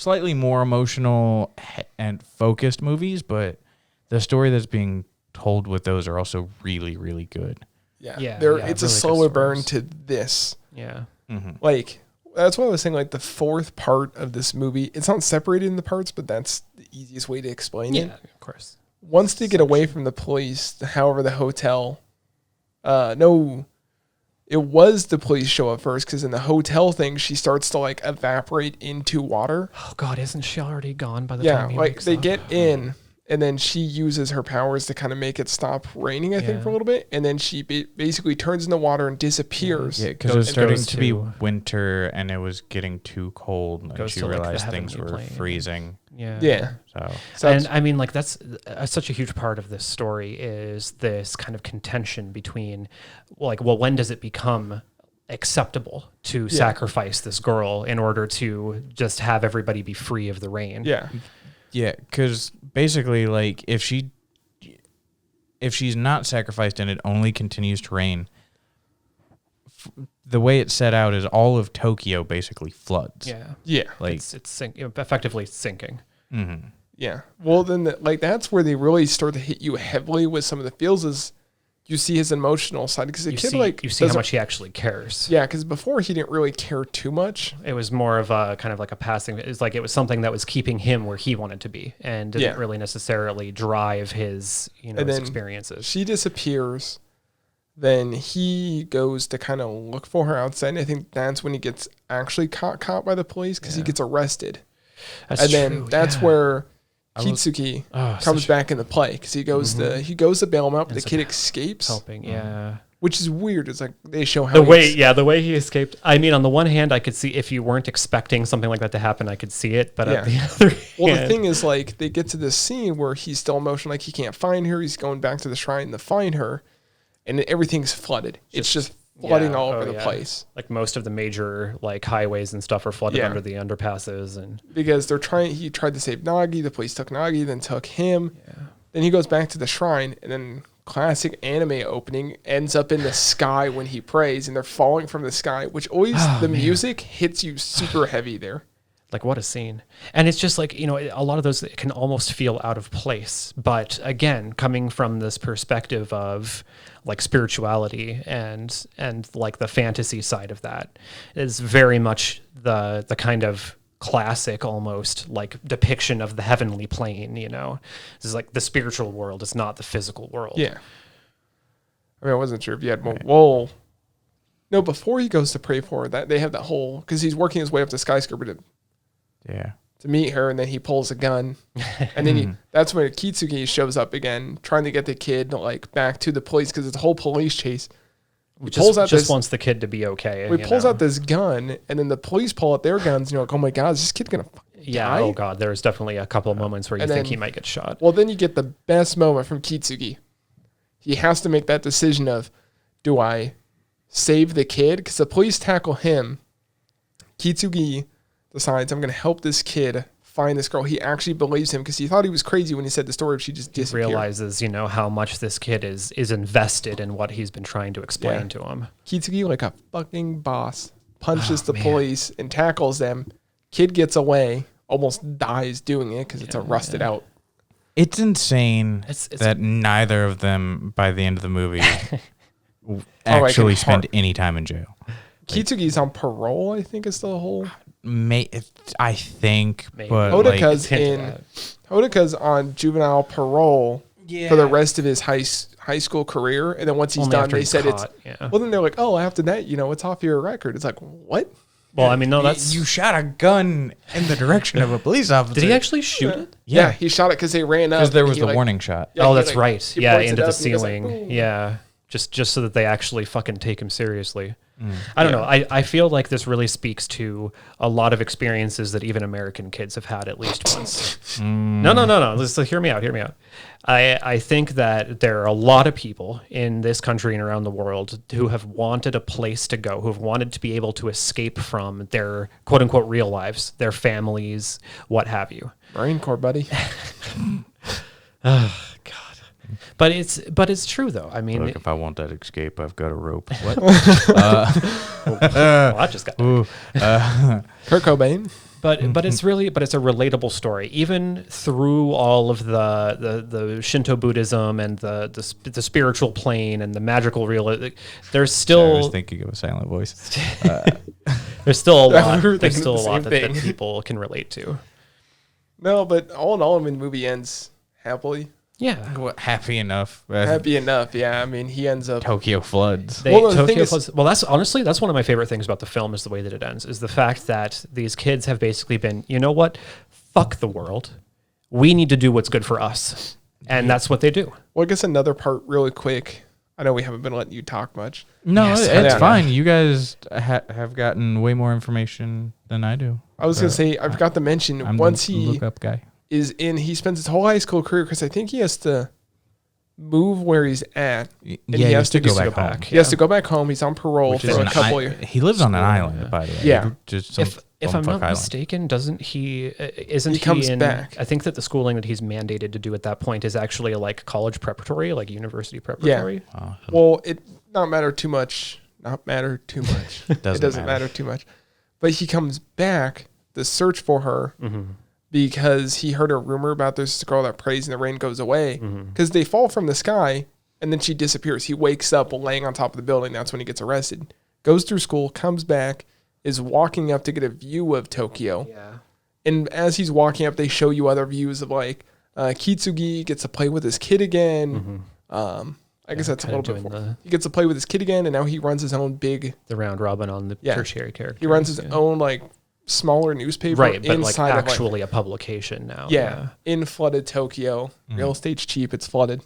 slightly more emotional and focused movies, but the story that's being told with those are also really, really good. Yeah. It's a slower burn to this. Yeah. Mm-hmm. Like, that's what I was saying. Like, the fourth part of this movie, it's not separated into parts, but that's the easiest way to explain it. Yeah, of course. Once they get away from the police, however, the hotel, it was the police show up first, because in the hotel thing, she starts to like evaporate into water. Oh God, isn't she already gone by the time he wakes they up? get in, and then she uses her powers to kind of make it stop raining, I think, for a little bit, and then she basically turns in the water and disappears. Yeah, because it was starting to be winter, and it was getting too cold, and she realized things were freezing. Yeah. So and I mean, like, that's such a huge part of this story is this kind of contention between, like, well, when does it become acceptable to sacrifice this girl in order to just have everybody be free of the rain? Yeah, because basically, like, if she's not sacrificed and it only continues to rain, the way it's set out is all of Tokyo basically floods. Yeah. Like it's effectively sinking. Mm-hmm. Yeah. Well, then, that's where they really start to hit you heavily with some of the feels is you see his emotional side, because you see how much he actually cares. Yeah, because before he didn't really care too much. It was more of a kind of like a passing. It's like it was something that was keeping him where he wanted to be, and didn't really necessarily drive his his experiences. She disappears. Then he goes to kind of look for her outside, and I think that's when he gets actually caught by the police, because he gets arrested. Then that's where Kitsuki comes back into play, because he goes to bail him out, but the kid escapes. Helping, Which is weird. It's like they show how the way he escaped. I mean, on the one hand, I could see if you weren't expecting something like that to happen, I could see it. But on the other hand, the thing is, like, they get to this scene where he's still emotional, like he can't find her. He's going back to the shrine to find her, and everything's flooded. It's just flooding all over the place. Like most of the major like highways and stuff are flooded under the underpasses, and because he tried to save Nagi, the police took Nagi, then took him. Then he goes back to the shrine, and then classic anime opening ends up in the sky when he prays, and they're falling from the sky, which always music hits you super heavy there. Like, what a scene. And it's just like, a lot of those can almost feel out of place. But again, coming from this perspective of like spirituality and like the fantasy side of that is very much the kind of classic almost like depiction of the heavenly plane. This is like the spiritual world. It's not the physical world. Yeah. I mean, I wasn't sure if you had more. Well, no, before he goes to pray for her, that they have that whole, because he's working his way up the skyscraper to meet her, and then he pulls a gun, and then that's when Kitsugi shows up again, trying to get the kid like back to the police, because it's a whole police chase. He just wants the kid to be okay. He pulls out this gun, and then the police pull out their guns, and you're like, oh my god, is this kid gonna die? Oh god, there's definitely a couple of moments where you think he might get shot. Well, then you get the best moment from Kitsugi. He has to make that decision of, do I save the kid? Because the police tackle him. Kitsugi decides, I'm going to help this kid find this girl. He actually believes him because he thought he was crazy when he said the story if she just disappeared. He realizes, how much this kid is invested in what he's been trying to explain to him. Kitsugi, like a fucking boss, punches the police and tackles them. Kid gets away, almost dies doing it because it's a rusted out. It's insane that neither of them, by the end of the movie, actually spend any time in jail. Kitsugi's on parole, I think, is the whole... I think, maybe. But Hodaka's on juvenile parole for the rest of his high school career, and then once he's done, they said well, then they're like, oh, after that, it's off your record. It's like, what? Well, I mean, no, that's... You shot a gun in the direction of a police officer. Did he actually shoot it? Yeah, he shot it because they ran up. Because there was the warning shot. Yeah, that's right. Yeah, into the ceiling. Yeah, just so that they actually fucking take him seriously. I don't know. I feel like this really speaks to a lot of experiences that even American kids have had at least once. No. Let's hear me out. I think that there are a lot of people in this country and around the world who have wanted a place to go, who have wanted to be able to escape from their quote unquote real lives, their families, what have you. Marine Corps, buddy. Oh, God. But it's true though. I mean, look, if I want that escape, I've got a rope. What? I just got Kurt Cobain. But it's a relatable story, even through all of the Shinto Buddhism and the spiritual plane and the magical real. There's still. I was thinking of a silent voice. There's still a lot. There's still a lot that people can relate to. No, but all in all, I mean, the movie ends happily. Yeah, happy enough. Happy enough. Yeah, I mean, he ends up Tokyo floods. Tokyo floods. Well, that's one of my favorite things about the film is the way that it ends. Is the fact that these kids have basically been, you know what, fuck the world. We need to do what's good for us, and that's what they do. Well, I guess another part, really quick. I know we haven't been letting you talk much. No, it's fine. You guys have gotten way more information than I do. I was gonna say I forgot to mention once he look up guy. He spends his whole high school career because I think he has to move where he's at. And he has to go back home. He has to go back home. He's on parole for a couple years. He lives on an island, by the way. Yeah. Just if I'm not mistaken, doesn't he? He comes back. I think that the schooling that he's mandated to do at that point is actually like college preparatory, like university preparatory. Yeah. Well, it not matter too much. It doesn't matter too much. But he comes back to search for her. Mm-hmm. Because he heard a rumor about this girl that prays and the rain goes away. Because they fall from the sky and then she disappears. He wakes up laying on top of the building. That's when he gets arrested. Goes through school, comes back, is walking up to get a view of Tokyo. Yeah. And as he's walking up, they show you other views of like Kitsugi gets to play with his kid again. I guess that's a little bit before. He gets to play with his kid again, and now he runs his own the round robin on the tertiary character. He runs his own smaller newspaper, right? But actually a publication now. Yeah, in flooded Tokyo, real estate's cheap. It's flooded,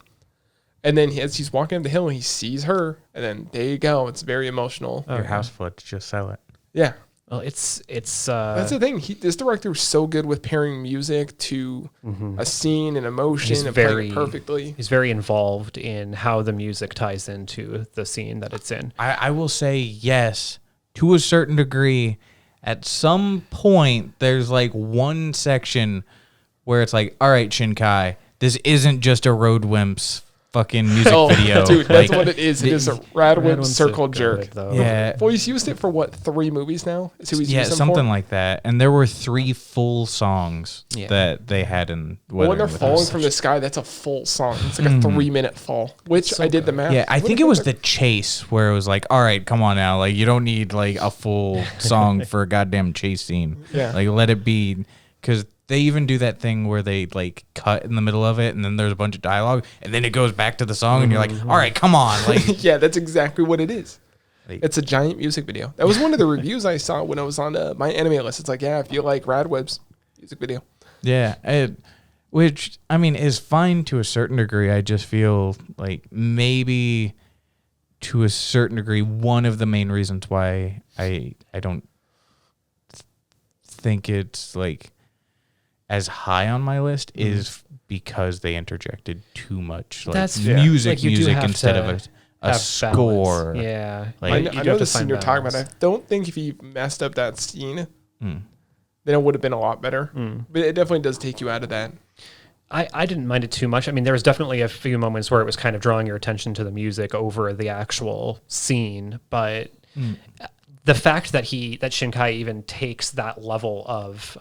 and then as he's walking up the hill, he sees her, and then there you go. It's very emotional. Your house floods, just sell it. Yeah. Well, it's that's the thing. This director is so good with pairing music to a scene and emotion and playing it perfectly. He's very involved in how the music ties into the scene that it's in. I will say yes to a certain degree. At some point, there's one section where it's like, all right, Shinkai, this isn't just a Road Wimps fucking music video. Dude, that's what it is. It is a Radwimp circle jerk. Yeah. Well, he's used it for what, 3 movies now? Is who he's Yeah, used something like that. And there were 3 full songs that they had in. Well, when they're falling from the sky, that's a full song. It's like a 3-minute fall, which I did the math. Yeah, I think it was the chase where it was like, all right, come on now, like you don't need like a full song for a goddamn chase scene. Yeah, like let it be, because they even do that thing where they like cut in the middle of it and then there's a bunch of dialogue and then it goes back to the song and you're like, all right, come on. Like, yeah, that's exactly what it is. It's a giant music video. That was one of the reviews I saw when I was on my anime list. It's like, yeah, if you like Radweb's music video. Yeah, which, I mean, is fine to a certain degree. I just feel like maybe to a certain degree, one of the main reasons why I don't think it's like as high on my list is because they interjected too much like music instead of a score. Balance. Yeah, like, I know the scene you're talking about. I don't think if he messed up that scene, then it would have been a lot better. But it definitely does take you out of that. I didn't mind it too much. I mean, there was definitely a few moments where it was kind of drawing your attention to the music over the actual scene, but the fact that Shinkai even takes that level of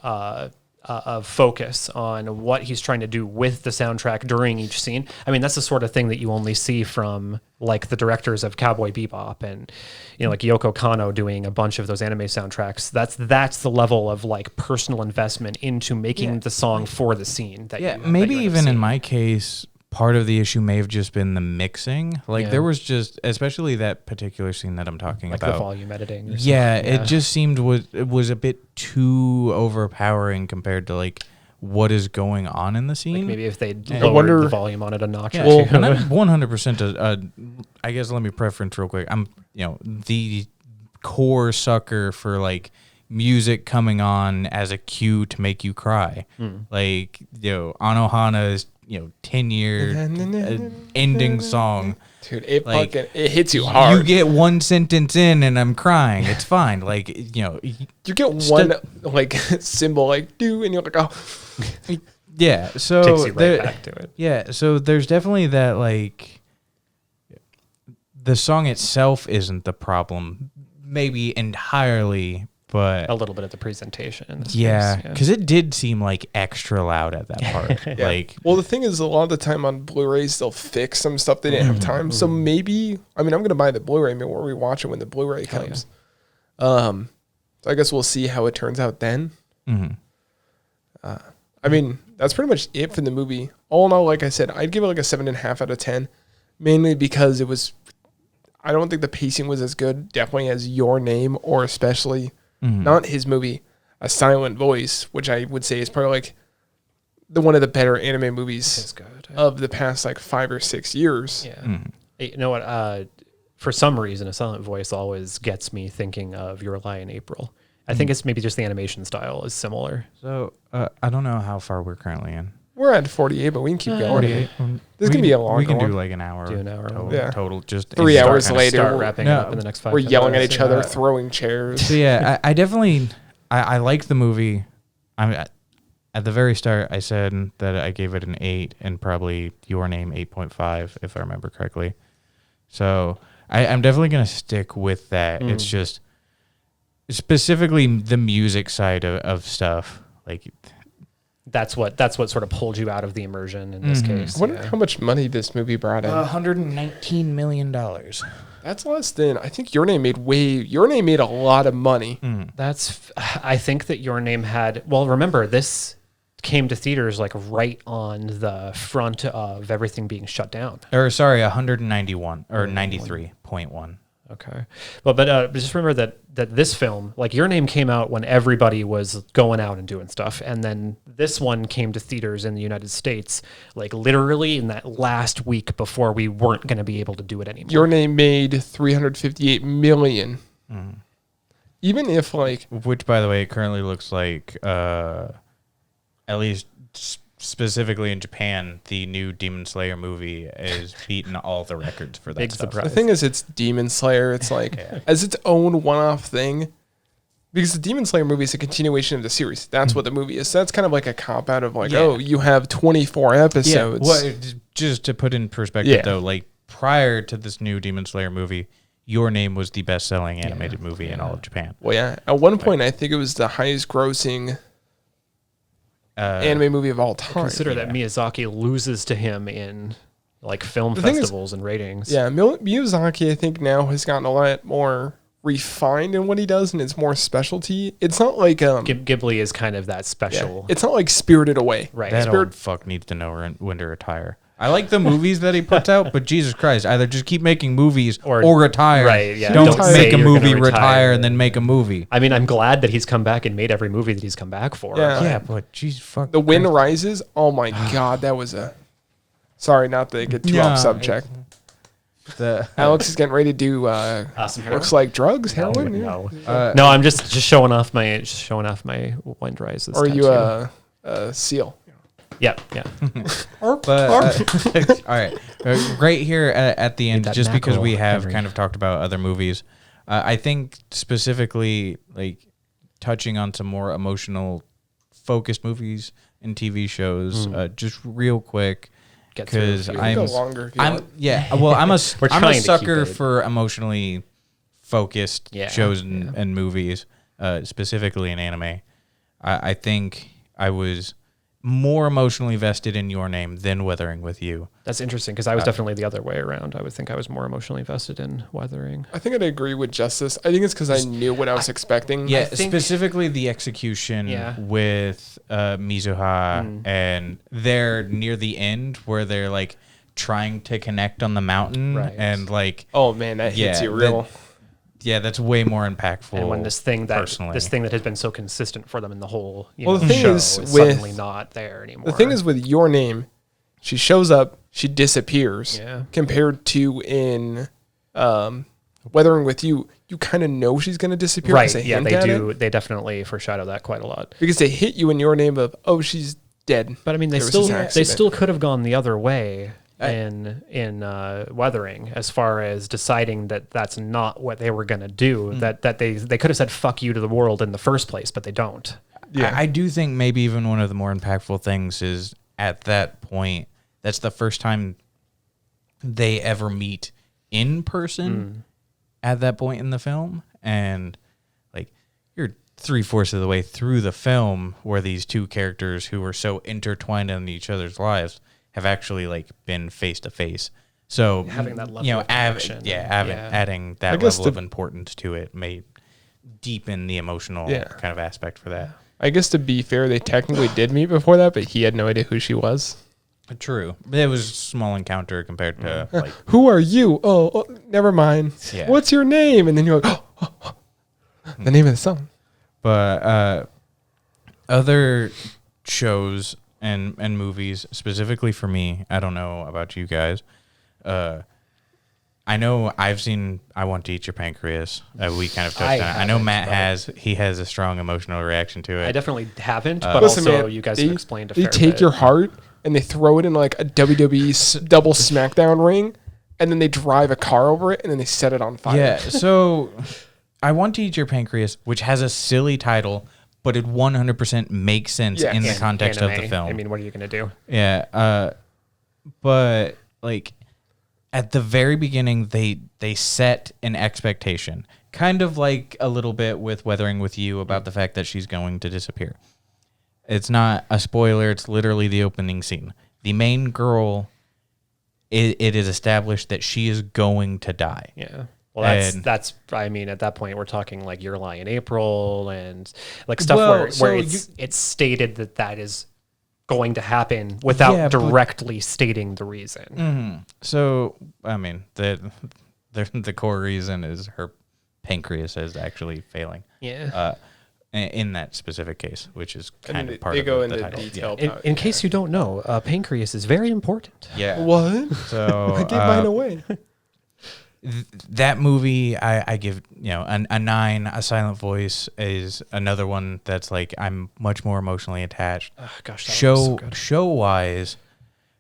focus on what he's trying to do with the soundtrack during each scene. I mean, that's the sort of thing that you only see from like the directors of Cowboy Bebop and, you know, like Yoko Kanno doing a bunch of those anime soundtracks. That's the level of like personal investment into making the song for the scene. Maybe even in my case, part of the issue may have just been the mixing. Like there was just, especially that particular scene that I'm talking about. Like the volume editing. It just seemed it was a bit too overpowering compared to like what is going on in the scene. Like maybe if they lowered the volume on it a notch or two. And I'm 100%, I guess let me preference real quick. I'm, the core sucker for like music coming on as a cue to make you cry. Like, Anohana's 10-year ending song. Dude, it hits you hard. You get one sentence in and I'm crying. It's fine. Like, you get one like symbol like do and you're like, oh. Yeah, so takes you right back to it. Yeah, so there's definitely that, like, the song itself isn't the problem, maybe entirely, but a little bit of the presentation in this case, case, because it did seem like extra loud at that part. Like, well, the thing is, a lot of the time on Blu-rays they'll fix some stuff they didn't have time. So maybe, I mean, I'm gonna buy the Blu-ray before we watch it when the Blu-ray comes. So I guess we'll see how it turns out then. I mean, that's pretty much it for the movie. All in all, like I said, I'd give it like a 7.5 out of 10, mainly because it was. I don't think the pacing was as good, definitely as Your Name, or especially not his movie, A Silent Voice, which I would say is probably like one of the better anime movies of the past like 5 or 6 years. Yeah. You know what? For some reason, A Silent Voice always gets me thinking of Your Lie in April. I think it's maybe just the animation style is similar. So I don't know how far we're currently in. We're at 48, but we can keep going. 48. This can be a long one. We can do like an hour. Total. Just 3 hours later, start wrapping it up in the next 5 We're minutes. yelling at each other, throwing chairs. So yeah, I definitely I like the movie. At the very start, I said that I gave it an 8 and probably Your Name 8.5 if I remember correctly. So I'm definitely gonna stick with that. It's just specifically the music side of stuff. Like that's what sort of pulled you out of the immersion in this case. I wonder how much money this movie brought in. $119 million. That's less than I think Your Name made. Your Name made a lot of money. I think that Your Name had. Well, remember this came to theaters like right on the front of everything being shut down. Or sorry, 191 or 93.1. Okay. Well, but just remember that this film, like Your Name came out when everybody was going out and doing stuff. And then this one came to theaters in the United States, like literally in that last week before we weren't going to be able to do it anymore. Your Name made $358 million. Even if like... Which, by the way, it currently looks like, at least specifically in Japan, the new Demon Slayer movie is beating all the records for that Big stuff. surprise. The thing is, it's Demon Slayer. It's like, as its own one-off thing, Because the Demon Slayer movie is a continuation of the series. That's what the movie is. So that's kind of like a cop out of like, oh, you have 24 episodes. Yeah. Well, just to put in perspective, though, like prior to this new Demon Slayer movie, Your Name was the best-selling animated movie in all of Japan. Well, yeah. At one point, I think it was the highest-grossing anime movie of all time. Consider that Miyazaki loses to him in like film festivals and ratings. Yeah, Miyazaki, I think now has gotten a lot more refined in what he does, and it's more specialty. It's not like Ghibli is kind of that special. It's not like Spirited Away. Right. That old fuck needs to know when to retire. I like the movies that he puts out, but Jesus Christ, either just keep making movies or retire. Right, yeah. Don't make a movie, retire, and then make a movie. I mean, I'm glad that he's come back and made every movie that he's come back for. Yeah, but Jesus fuck. The Wind Rises, oh my God, that was a... Sorry, not to get too off subject. Alex is getting ready to do looks like drugs, heroin. No, I'm just showing off my Wind Rises. Or you a seal? Yeah. All right. Right here at the end, just because we have kind of talked about other movies, I think specifically like touching on some more emotional focused movies and TV shows, just real quick. Because I'm a sucker for emotionally focused shows and movies, specifically in anime. I think I was more emotionally vested in Your Name than Weathering with You. That's interesting because I was definitely the other way around. I would think I was more emotionally vested in Weathering. I think I'd agree with Justus. I think it's because I knew what I was expecting. Yeah, specifically the execution with Mizuha and they're near the end where they're like trying to connect on the mountain and like... Oh man, that hits you real... that's way more impactful. And when this thing that has been so consistent for them in the whole the thing show is suddenly not there anymore. The thing is with Your Name, she shows up, she disappears. Yeah. Compared to in Weathering with You, you kind of know she's going to disappear. Right? Yeah, they do. They definitely foreshadow that quite a lot because they hit you in Your Name of she's dead. But I mean, they still could have gone the other way. In Weathering, as far as deciding that that's not what they were going to do, that they could have said fuck you to the world in the first place, but they don't. Yeah. I do think maybe even one of the more impactful things is at that point, that's the first time they ever meet in person at that point in the film. And like you're 3/4 of the way through the film where these two characters who were so intertwined in each other's lives have actually like been face to face. So having that level of connection. Adding that level of importance to it may deepen the emotional kind of aspect for that. I guess to be fair, they technically did meet before that, but he had no idea who she was. True. It was a small encounter compared to like... Who are you? Oh, never mind. Yeah. What's your name? And then you're like, the name of the song. But other shows and movies, specifically for me, I don't know about you guys. I know I've seen I Want to Eat Your Pancreas. We kind of touched on it. I know Matt has a strong emotional reaction to it. I definitely haven't, but listen, also man, you guys have explained a fair bit. They take your heart and they throw it in like a WWE double SmackDown ring, and then they drive a car over it, and then they set it on fire. Yeah, so I Want to Eat Your Pancreas, which has a silly title, but it 100% makes sense in the context of the film. I mean, what are you going to do? Yeah, but like at the very beginning, they set an expectation, kind of like a little bit with Weathering with You about the fact that she's going to disappear. It's not a spoiler. It's literally the opening scene. The main girl, it is established that she is going to die. Yeah. Well, that's. I mean, at that point, we're talking like Your Lie in April and like stuff where it's stated that is going to happen without directly stating the reason. Mm-hmm. So, I mean, the core reason is her pancreas is actually failing. Yeah. In that specific case, which is kind of part of the title. Detail. Yeah. In case you don't know, pancreas is very important. Yeah. What? So I gave mine away. That movie, I give a 9. A Silent Voice is another one that's like I'm much more emotionally attached. Gosh, show wise,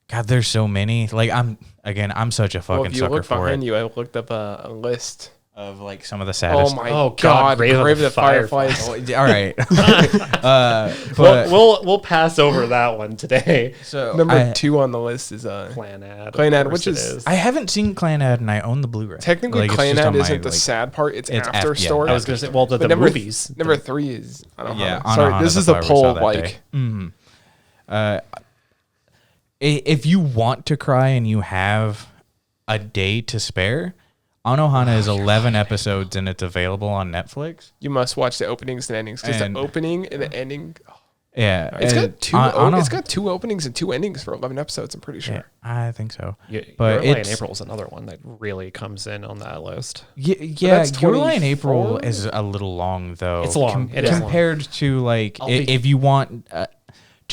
God, there's so many. Like I'm such a fucking sucker for it. If you look behind you, I looked up a list of like some of the saddest. Oh my God! Grave of the Fireflies. All right, but we'll pass over that one today. So number 2 on the list is Clanad, which is I haven't seen Clanad and I own the Blu-ray. Technically, Clanad isn't the sad part; it's after story. I was going to say, well, the movies. Number 3 is Anohana. Yeah, sorry, this is the poll. Like, if you want to cry and you have a day to spare, Anohana is 11 episodes and it's available on Netflix. You must watch the openings and endings because the opening and the ending. Yeah, it's got 2 openings and 2 endings for 11 episodes. I'm pretty sure. Yeah, I think so. But Your Lie in April is another one that really comes in on that list. Yeah, Your Lie in April is a little long though. It's long. It is compared to like if you want.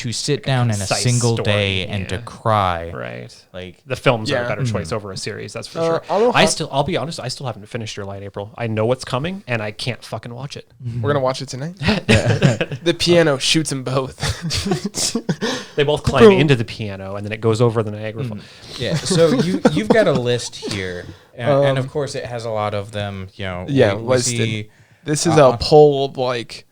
To sit down in a single day and to cry, right? Like the films are a better choice over a series, that's for sure. I'll be honest, I still haven't finished Your Lie in April. I know what's coming, and I can't fucking watch it. We're gonna watch it tonight. The piano shoots them both. They both climb into the piano, and then it goes over the Niagara Falls. Yeah. So you've got a list here, and of course it has a lot of them. You know, listed. This is a poll of like.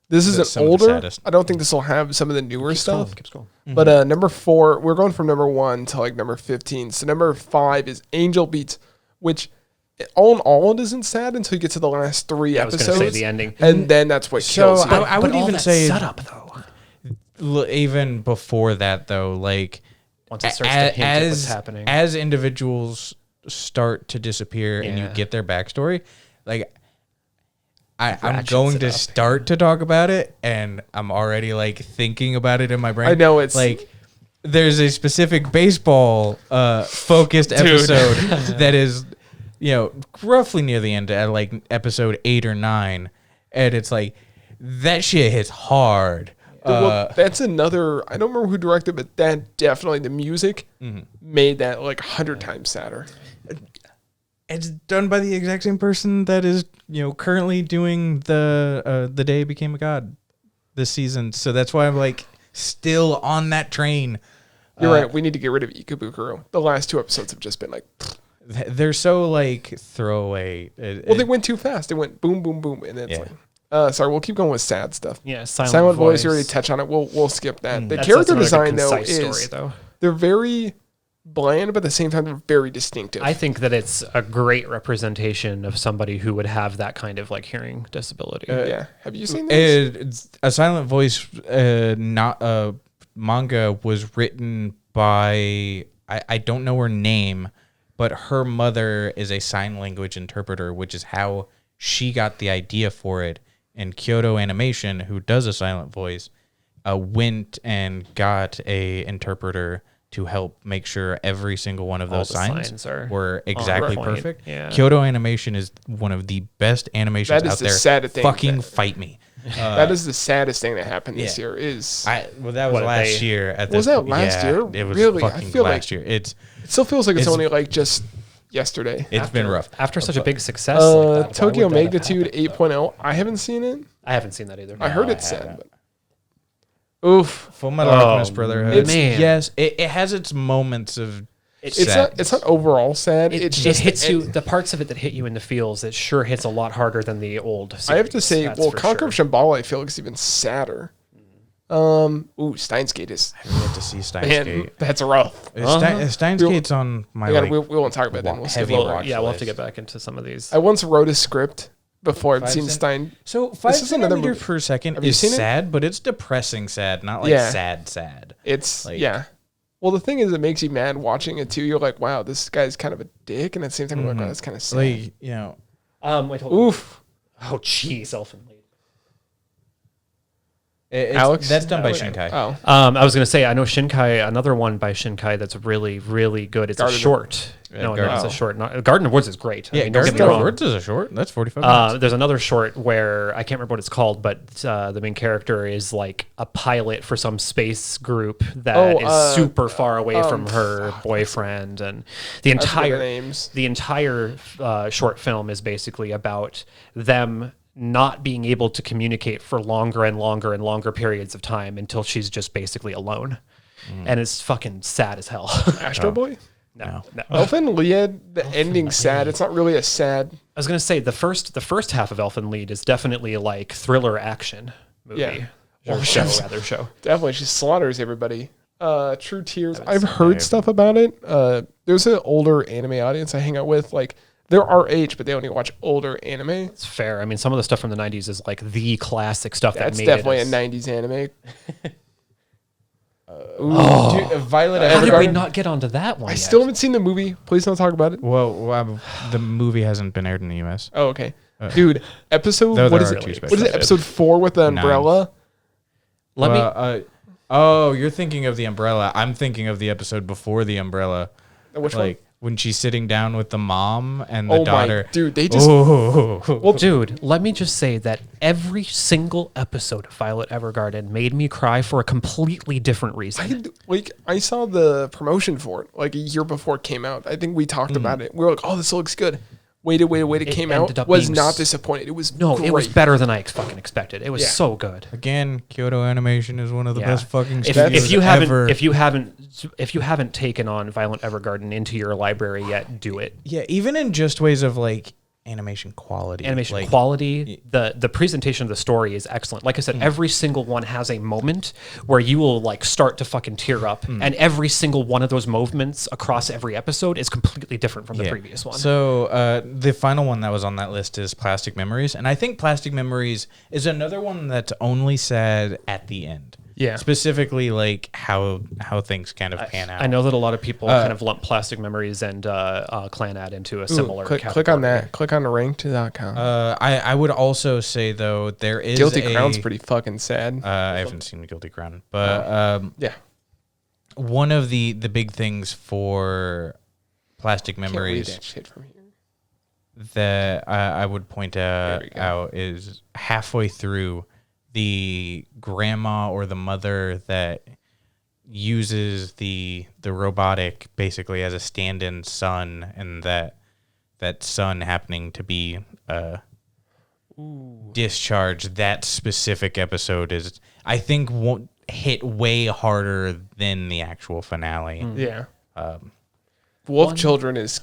This is an older. I don't think this will have some of the newer stuff. Keep scrolling. But number 4, we're going from number 1 to like number 15. So number 5 is Angel Beats, which all in all it isn't sad until you get to the last 3 episodes. I was going to say the ending, and then that's what kills you. I would even say setup though. Even before that though, like once it starts to hint at what's happening, as individuals start to disappear and you get their backstory, like. I'm going to start to talk about it, and I'm already like thinking about it in my brain. I know it's like there's a specific baseball focused episode that is, roughly near the end at like episode 8 or 9, and it's like that shit hits hard. Well, that's another. I don't remember who directed, but that definitely the music made that like 100 times sadder. It's done by the exact same person that is, currently doing the Day Became a God this season. So that's why I'm like still on that train. You're right. We need to get rid of Ikebukuro. The last 2 episodes have just been like. They're so like throwaway. They went too fast. They went boom, boom, boom, and it's like. Sorry, we'll keep going with sad stuff. Yeah, Silent Voice. You already touched on it. We'll skip that. The character design they're very bland, but at the same time, they're very distinctive. I think that it's a great representation of somebody who would have that kind of like hearing disability. Have you seen this? A Silent Voice manga was written by, I don't know her name, but her mother is a sign language interpreter, which is how she got the idea for it. And Kyoto Animation, who does a Silent Voice, went and got a interpreter to help make sure every single one of those signs were exactly perfect. Yeah. Kyoto Animation is one of the best animations out there. Saddest fucking fight me. That is the saddest thing that happened this year. That was last year. Was that last year? It was really? fucking I feel last like year. It still feels like it's only like just yesterday. It's been rough. After such a big success like that, Tokyo Magnitude 8.0. I haven't seen it. I haven't seen that either. I heard it's sad. But oof. Full Metal Alchemist Brotherhood. Yes, it has its moments of it's not overall sad. It hits you. The parts of it that hit you in the feels, it sure hits a lot harder than the old series. I have to say, Conquer of Shambhala, I feel like it's even sadder. Steins Gate is. I have to see Steins Gate. That's rough. Steins Gate's on my. We won't talk about that. We'll have to get back into some of these. I once wrote a script before I'd seen Stein. So 5 centimeters per second is sad, but it's depressing sad, not like sad. It's like, Well, the thing is, it makes you mad watching it too. You're like, wow, this guy's kind of a dick, and at the same time, you're like, oh, that's kind of sad. Like, wait, hold on. Oof. Oh, jeez, Elfin Lead. Alex? That's done by Shinkai. Oh. I was going to say, I know Shinkai, another one by Shinkai that's really, really good. It's a short. No, it's a short. Garden of Woods is great. Yeah, Garden of Woods is a short. That's 45 minutes. There's another short where, I can't remember what it's called, but the main character is like a pilot for some space group that is super far away from her boyfriend. And the entire short film is basically about them not being able to communicate for longer and longer and longer periods of time until she's just basically alone. And it's fucking sad as hell. Astro Boy? No. Elf and Lied, the ending's sad. It's not really a sad. I was gonna say the first half of Elf and Lied is definitely like thriller action movie. Yeah. Or show. Definitely, she slaughters everybody. True Tears. I've heard stuff about it. There's an older anime audience I hang out with. Like, they're our age, but they only watch older anime. It's fair. I mean, some of the stuff from the 90s is like the classic stuff That's that made definitely it. a 90s anime. Violet How did we Evergarden. not get onto that one? I yet? still haven't seen the movie. Please don't talk about it. Well, the movie hasn't been aired in the U.S. Oh, okay. Dude, episode, Though what there is are it? two What is special it? Episode 4 with the umbrella? Let me. You're thinking of the umbrella. I'm thinking of the episode before the umbrella. Which like one? when she's sitting down with the mom and the daughter. Dude, they just... Well, dude, let me just say that every single episode of Violet Evergarden made me cry for a completely different reason. I saw the promotion for it like a year before it came out. I think we talked about it. We were like, oh, this looks good. Waited. It came ended out. up Was being not disappointed. It was No, great. it was better than I fucking expected. It was Yeah. so good. Again, Kyoto Animation is one of the Yeah. best fucking If studios you ever. if you haven't taken on Violent Evergarden into your library yet, do it. Yeah, even in just ways of like animation quality. Animation like, quality, the presentation of the story is excellent. Like I said, every single one has a moment where you will like start to fucking tear up, and every single one of those moments across every episode is completely different from the previous one. So the final one that was on that list is Plastic Memories, and I think Plastic Memories is another one that's only sad at the end. Yeah. Specifically, like how things kind of pan out. I know that a lot of people kind of lump Plastic Memories and Clanad into a similar Click category. on that. Click on ranked.com. I would also say though there is Guilty Crown's pretty fucking sad. I haven't seen Guilty Crown, but Yeah. one of the big things for Plastic Can't read Memories that shit from here. that I would point we go. out is halfway through, the grandma or the mother that uses the robotic basically as a stand-in son, and that son happening to be discharged. That specific episode is, I think, won't hit way harder than the actual finale. Yeah. Wolf Children is...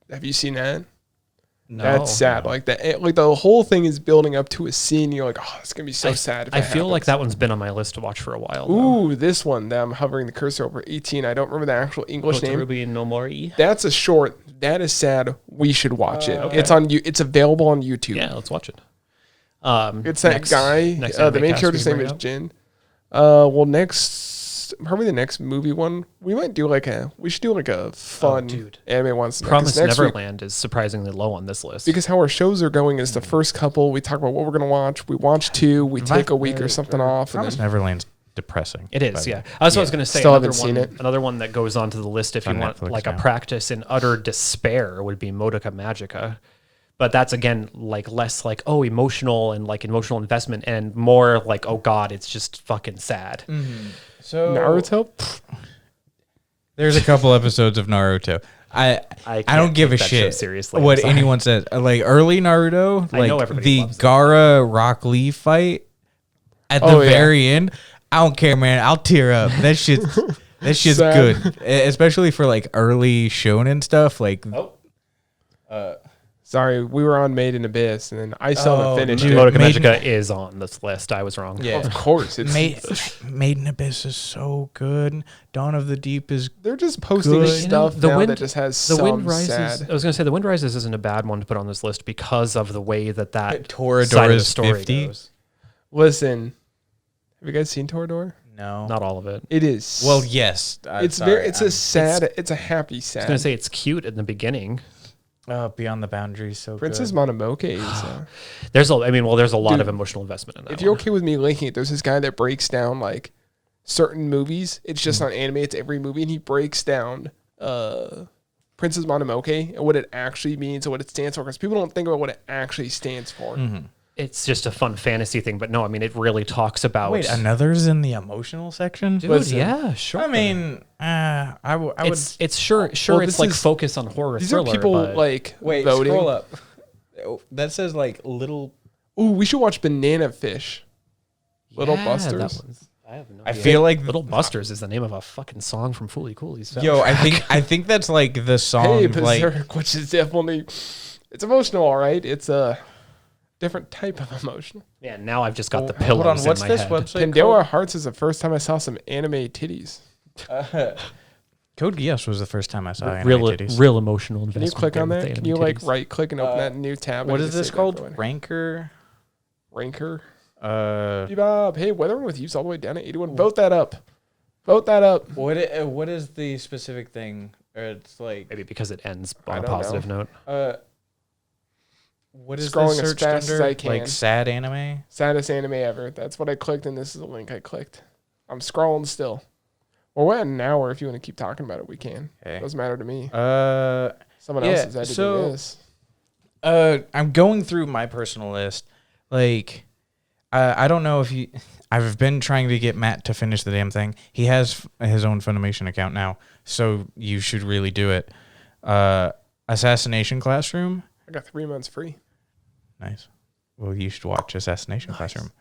Have you seen that? No, That's sad. no. Like that. Like the whole thing is building up to a scene. You're like, oh, it's gonna be so sad. If I it feel like happens. that one's been on my list to watch for a while. Ooh, this one that I'm hovering the cursor over. 18. I don't remember the actual English name. Ruby no Mori. That's a short. That is sad. We should watch it. Okay. It's on you. It's available on YouTube. Yeah, let's watch it. It's that guy. The main character's name is Jin. Well, probably the next movie one. We might do we should do a fun anime one. Promise Neverland is surprisingly low on this list. Because how our shows are going is the first couple, we talk about what we're going to watch. We watch 2, we take a week or something off. Promise And then, Neverland's depressing. It is, yeah. That's what I was going to say. Still Another haven't seen one, it. another one that goes onto the list if you on want Netflix like now. a practice in utter despair would be Modica Magica. But that's again like less like emotional and like emotional investment, and more like, oh god, it's just fucking sad. So Naruto? there's a couple episodes of Naruto. I can't don't give a take that show shit seriously. what I'm sorry. anyone says. Like early Naruto, I know like everybody the loves it. Gara Rock Lee fight at the very end. I don't care, man. I'll tear up. That shit's Sad. good, especially for like early shonen stuff. Like Sorry, we were on Made in Abyss, and then I still haven't finished dude. it. Modica Maiden- Magica is on this list. I was wrong. yeah. Of course. It's, Maiden Abyss is so good. Dawn of the Deep is they're just posting Good. stuff You know, now that just has The some Wind Rises. sad. I was going to say the Wind Rises isn't a bad one to put on this list because of the way that Torador side of the is story 50. goes. Listen, have you guys seen Torador? no. Not all of it. It is. Well, yes. it's very. It's a sad. It's a happy sad. I was going to say it's cute in the beginning. Beyond the Boundaries. So Princess good. Mononoke is. There's a lot Dude, of emotional investment in that. If you're one. okay with me linking it, there's this guy that breaks down like certain movies. It's just not anime. It's every movie, and he breaks down Princess Mononoke and what it actually means and what it stands for. Because people don't think about what it actually stands for. It's just a fun fantasy thing, but no, I mean it really talks about. Wait, another's in the emotional section? Dude, Listen, yeah, sure. I mean, I would. it's sure Well, it's this like is- focus on horror These thriller. are people but like Wait, voting. scroll up. Oh, that says like little. Ooh, we should watch Banana Fish. Little yeah, Busters. that one's- I have no I idea. feel like Little Busters is the name of a fucking song from Fooly Cooley's. Yo, I think that's like the song. Hey, like Berserk, which is definitely, it's emotional, all right. It's a different type of emotional. Yeah, now I've just got the hold pillows on, in what's my this head. website Pandora called? Hearts is the first time I saw some anime titties. Code Geass was the first time I saw anime Real, titties. real emotional Can investment. you click on there with that? the Can you anime like titties. right click and open that new tab? What and is just this save that called? for later? Ranker. Ranker. Uh, Bebop. Hey, weathering with you's all the way down at 81. Vote that up. Vote that up. what is the specific thing? Or it's like Maybe because it ends I on a don't positive note. what is Scrolling this as searched fast as under? I can. Like sad anime. Saddest anime ever. That's what I clicked, and this is the link I clicked. I'm scrolling still. Well, we're at an hour. If you want to keep talking about it, we can. Okay. Doesn't matter to me. Someone yeah, else is editing so- this. I'm going through my personal list. Like, I don't know if you. I've been trying to get Matt to finish the damn thing. He has his own Funimation account now, so you should really do it. Assassination Classroom. I got 3 months free. Nice. Well, you should watch Assassination Classroom.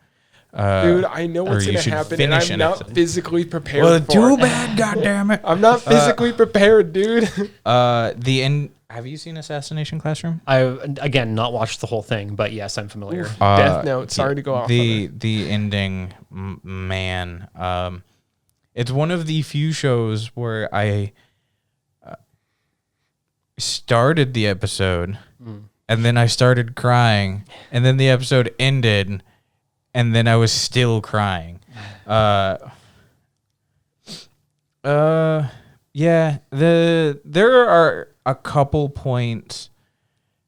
Dude, I know what's you going to should happen, and finish I'm it. not physically prepared Well, for too it. bad, goddammit. I'm not physically prepared, dude. The end. Have you seen Assassination Classroom? I've, again, not watched the whole thing, but yes, I'm familiar. Death Note. Sorry to go off. The ending, man. It's one of the few shows where I started the episode, and then I started crying, and then the episode ended, and then I was still crying. Yeah. There are a couple points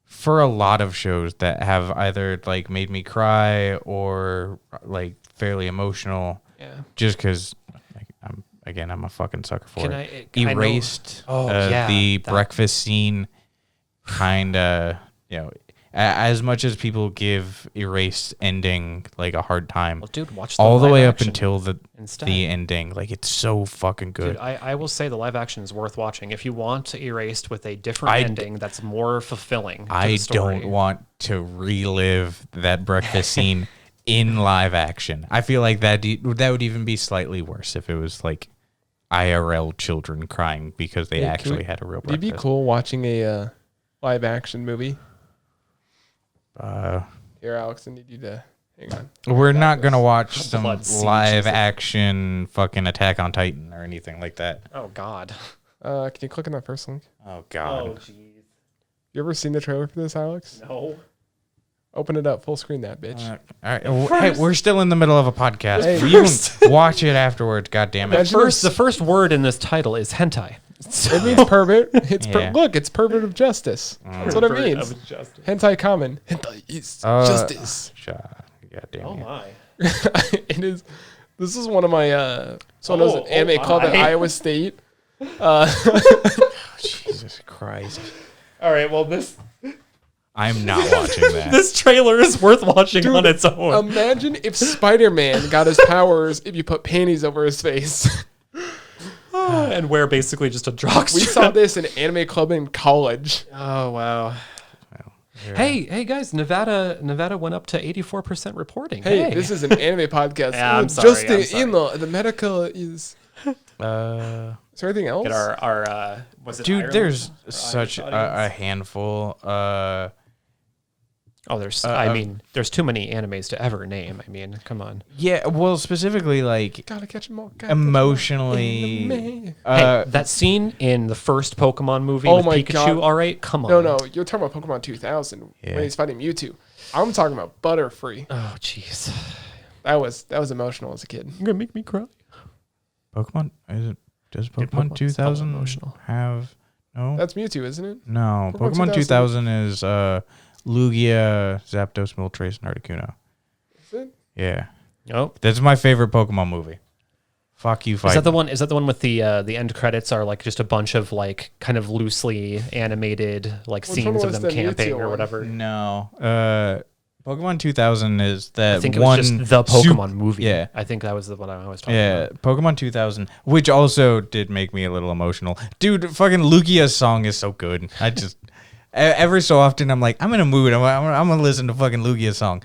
for a lot of shows that have either like made me cry or like fairly emotional. Yeah. Just because I'm a fucking sucker for Can it. I know- Erased. Oh, yeah, The that- breakfast scene, kind of. As much as people give Erased ending like a hard time, Well, dude, watch the all the live way up action until the instead. ending, like it's so fucking good. Dude, I will say the live action is worth watching. If you want Erased with a different ending that's more fulfilling to I the story. don't want to relive that breakfast scene in live action. I feel like that would even be slightly worse if it was like IRL children crying because they actually had a real It'd breakfast. be cool watching a live action movie. Here, Alex, I need you to hang on. We're not gonna watch some Blood siege live is it? action fucking Attack on Titan or anything like that. Oh God. Can you click on that first link? Oh God. jeez. You ever seen the trailer for this, Alex? No. Open it up, full screen that bitch. All right. Hey, we're still in the middle of a podcast. Hey, You can watch it afterwards. God damn it. Imagine The first word in this title is hentai. It means pervert. It's Yeah. look, it's pervert of justice. That's what it means. Hentai common. Hentai is justice. God damn Oh it. my. It is. This is one of my. Someone knows an anime club at my. Iowa State. Jesus Christ. All right. Well, this I'm not watching that. this trailer is worth watching on its own. Imagine if Spider-Man got his powers if you put panties over his face. And wear basically just a jock We strap. saw this in anime club in college. Oh wow. Hey guys, Nevada went up to 84% reporting. Hey, this is an anime podcast. Yeah, I'm Just sorry, I'm sorry. in the medical is. Is there anything else? Get our was it Dude, Ireland? there's Or such Irish a audience? handful. Oh, there's too many animes to ever name. I mean, come on. Yeah, well, specifically like Gotta catch them all. emotionally. Anime. Hey, that scene in the first Pokemon movie Oh with my Pikachu, God. all right? Come on. No, you're talking about Pokemon 2000 Yeah. when he's fighting Mewtwo. I'm talking about Butterfree. Oh, jeez. That was emotional as a kid. You're going to make me cry. Pokemon does Pokemon Pokemon is 2000 emotional. have no? That's Mewtwo, isn't it? No, Pokemon Pokemon 2000 is Lugia, Zapdos, Moltres, and Articuno. Is it? Yeah, Oh. that's my favorite Pokemon movie. Fuck you, fight. Is that the one? Is that the one with the end credits are like just a bunch of like kind of loosely animated like Which one scenes of was them the camping Mewtwo or one? whatever? No, Pokemon 2000 is that I think it one. was just the Pokemon movie. Yeah. I think that was the one I was talking Yeah, about. Pokemon 2000, which also did make me a little emotional. Dude, fucking Lugia's song is so good. I just every so often I'm like, I'm in a mood. I'm gonna listen to fucking Lugia's song.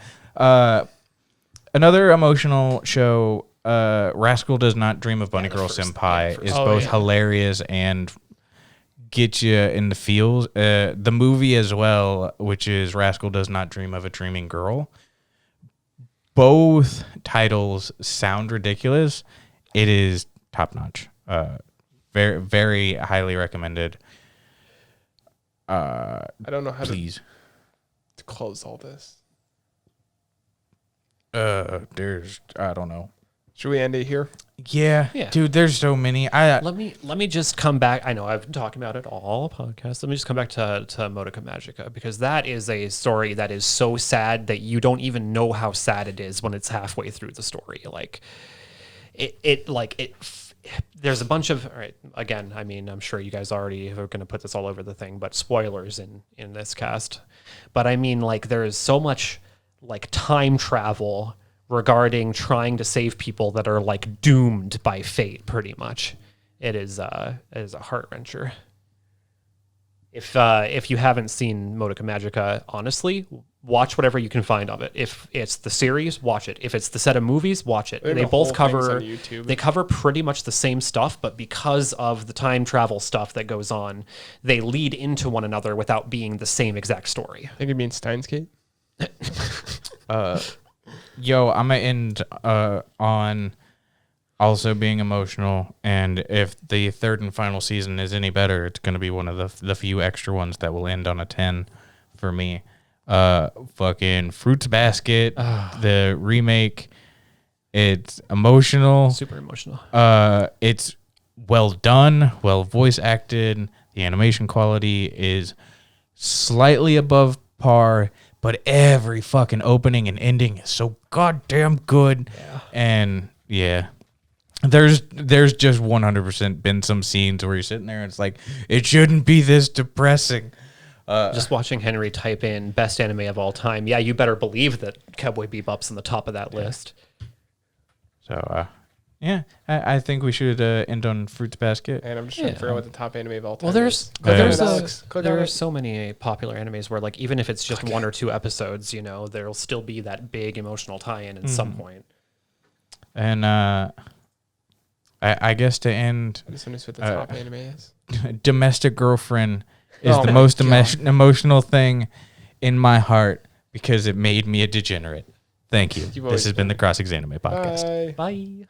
Another emotional show, Rascal Does Not Dream of Bunny Girl Senpai is both hilarious and get you in the feels. The movie as well, which is Rascal Does Not Dream of a Dreaming Girl. Both titles sound ridiculous. It is top notch. Very, very highly recommended. I don't know how to close all this. I don't know. Should we end it here? Yeah, dude. There's so many. Let me just come back. I know I've been talking about it all podcast. Let me just come back to Modica Magica, because that is a story that is so sad that you don't even know how sad it is when it's halfway through the story. Like there's a bunch of, all right, again, I mean, I'm sure you guys already are going to put this all over the thing, but spoilers in this cast. But I mean, like, there is so much like time travel regarding trying to save people that are like doomed by fate, pretty much. It is a heart wrencher. If you haven't seen Modica Magica, honestly, watch whatever you can find of it. If it's the series, watch it. If it's the set of movies, watch it. They both cover pretty much the same stuff, but because of the time travel stuff that goes on, they lead into one another without being the same exact story. I think it means Steins Gate. Yo, I'm gonna end on also being emotional, and if the third and final season is any better, it's gonna be one of the few extra ones that will end on a 10 for me. Fucking Fruits Basket, the remake. It's emotional, super emotional. It's well done, well voice acted. The animation quality is slightly above par, but every fucking opening and ending is so goddamn good. Yeah. And yeah, there's just 100% been some scenes where you're sitting there and it's like, it shouldn't be this depressing. Just watching Henry type in best anime of all time. Yeah, you better believe that Cowboy Bebop's on the top of that list. So, yeah, I think we should end on Fruits Basket. And I'm just trying to figure out what the top anime of all time is. Well, there's so many popular animes where, like, even if it's just one or two episodes, you know, there'll still be that big emotional tie-in at some point. And I guess to end, I just noticed what the top anime is. Domestic Girlfriend is the most emotional thing in my heart because it made me a degenerate. Thank you. This has been the Cross ExAnime podcast. Bye.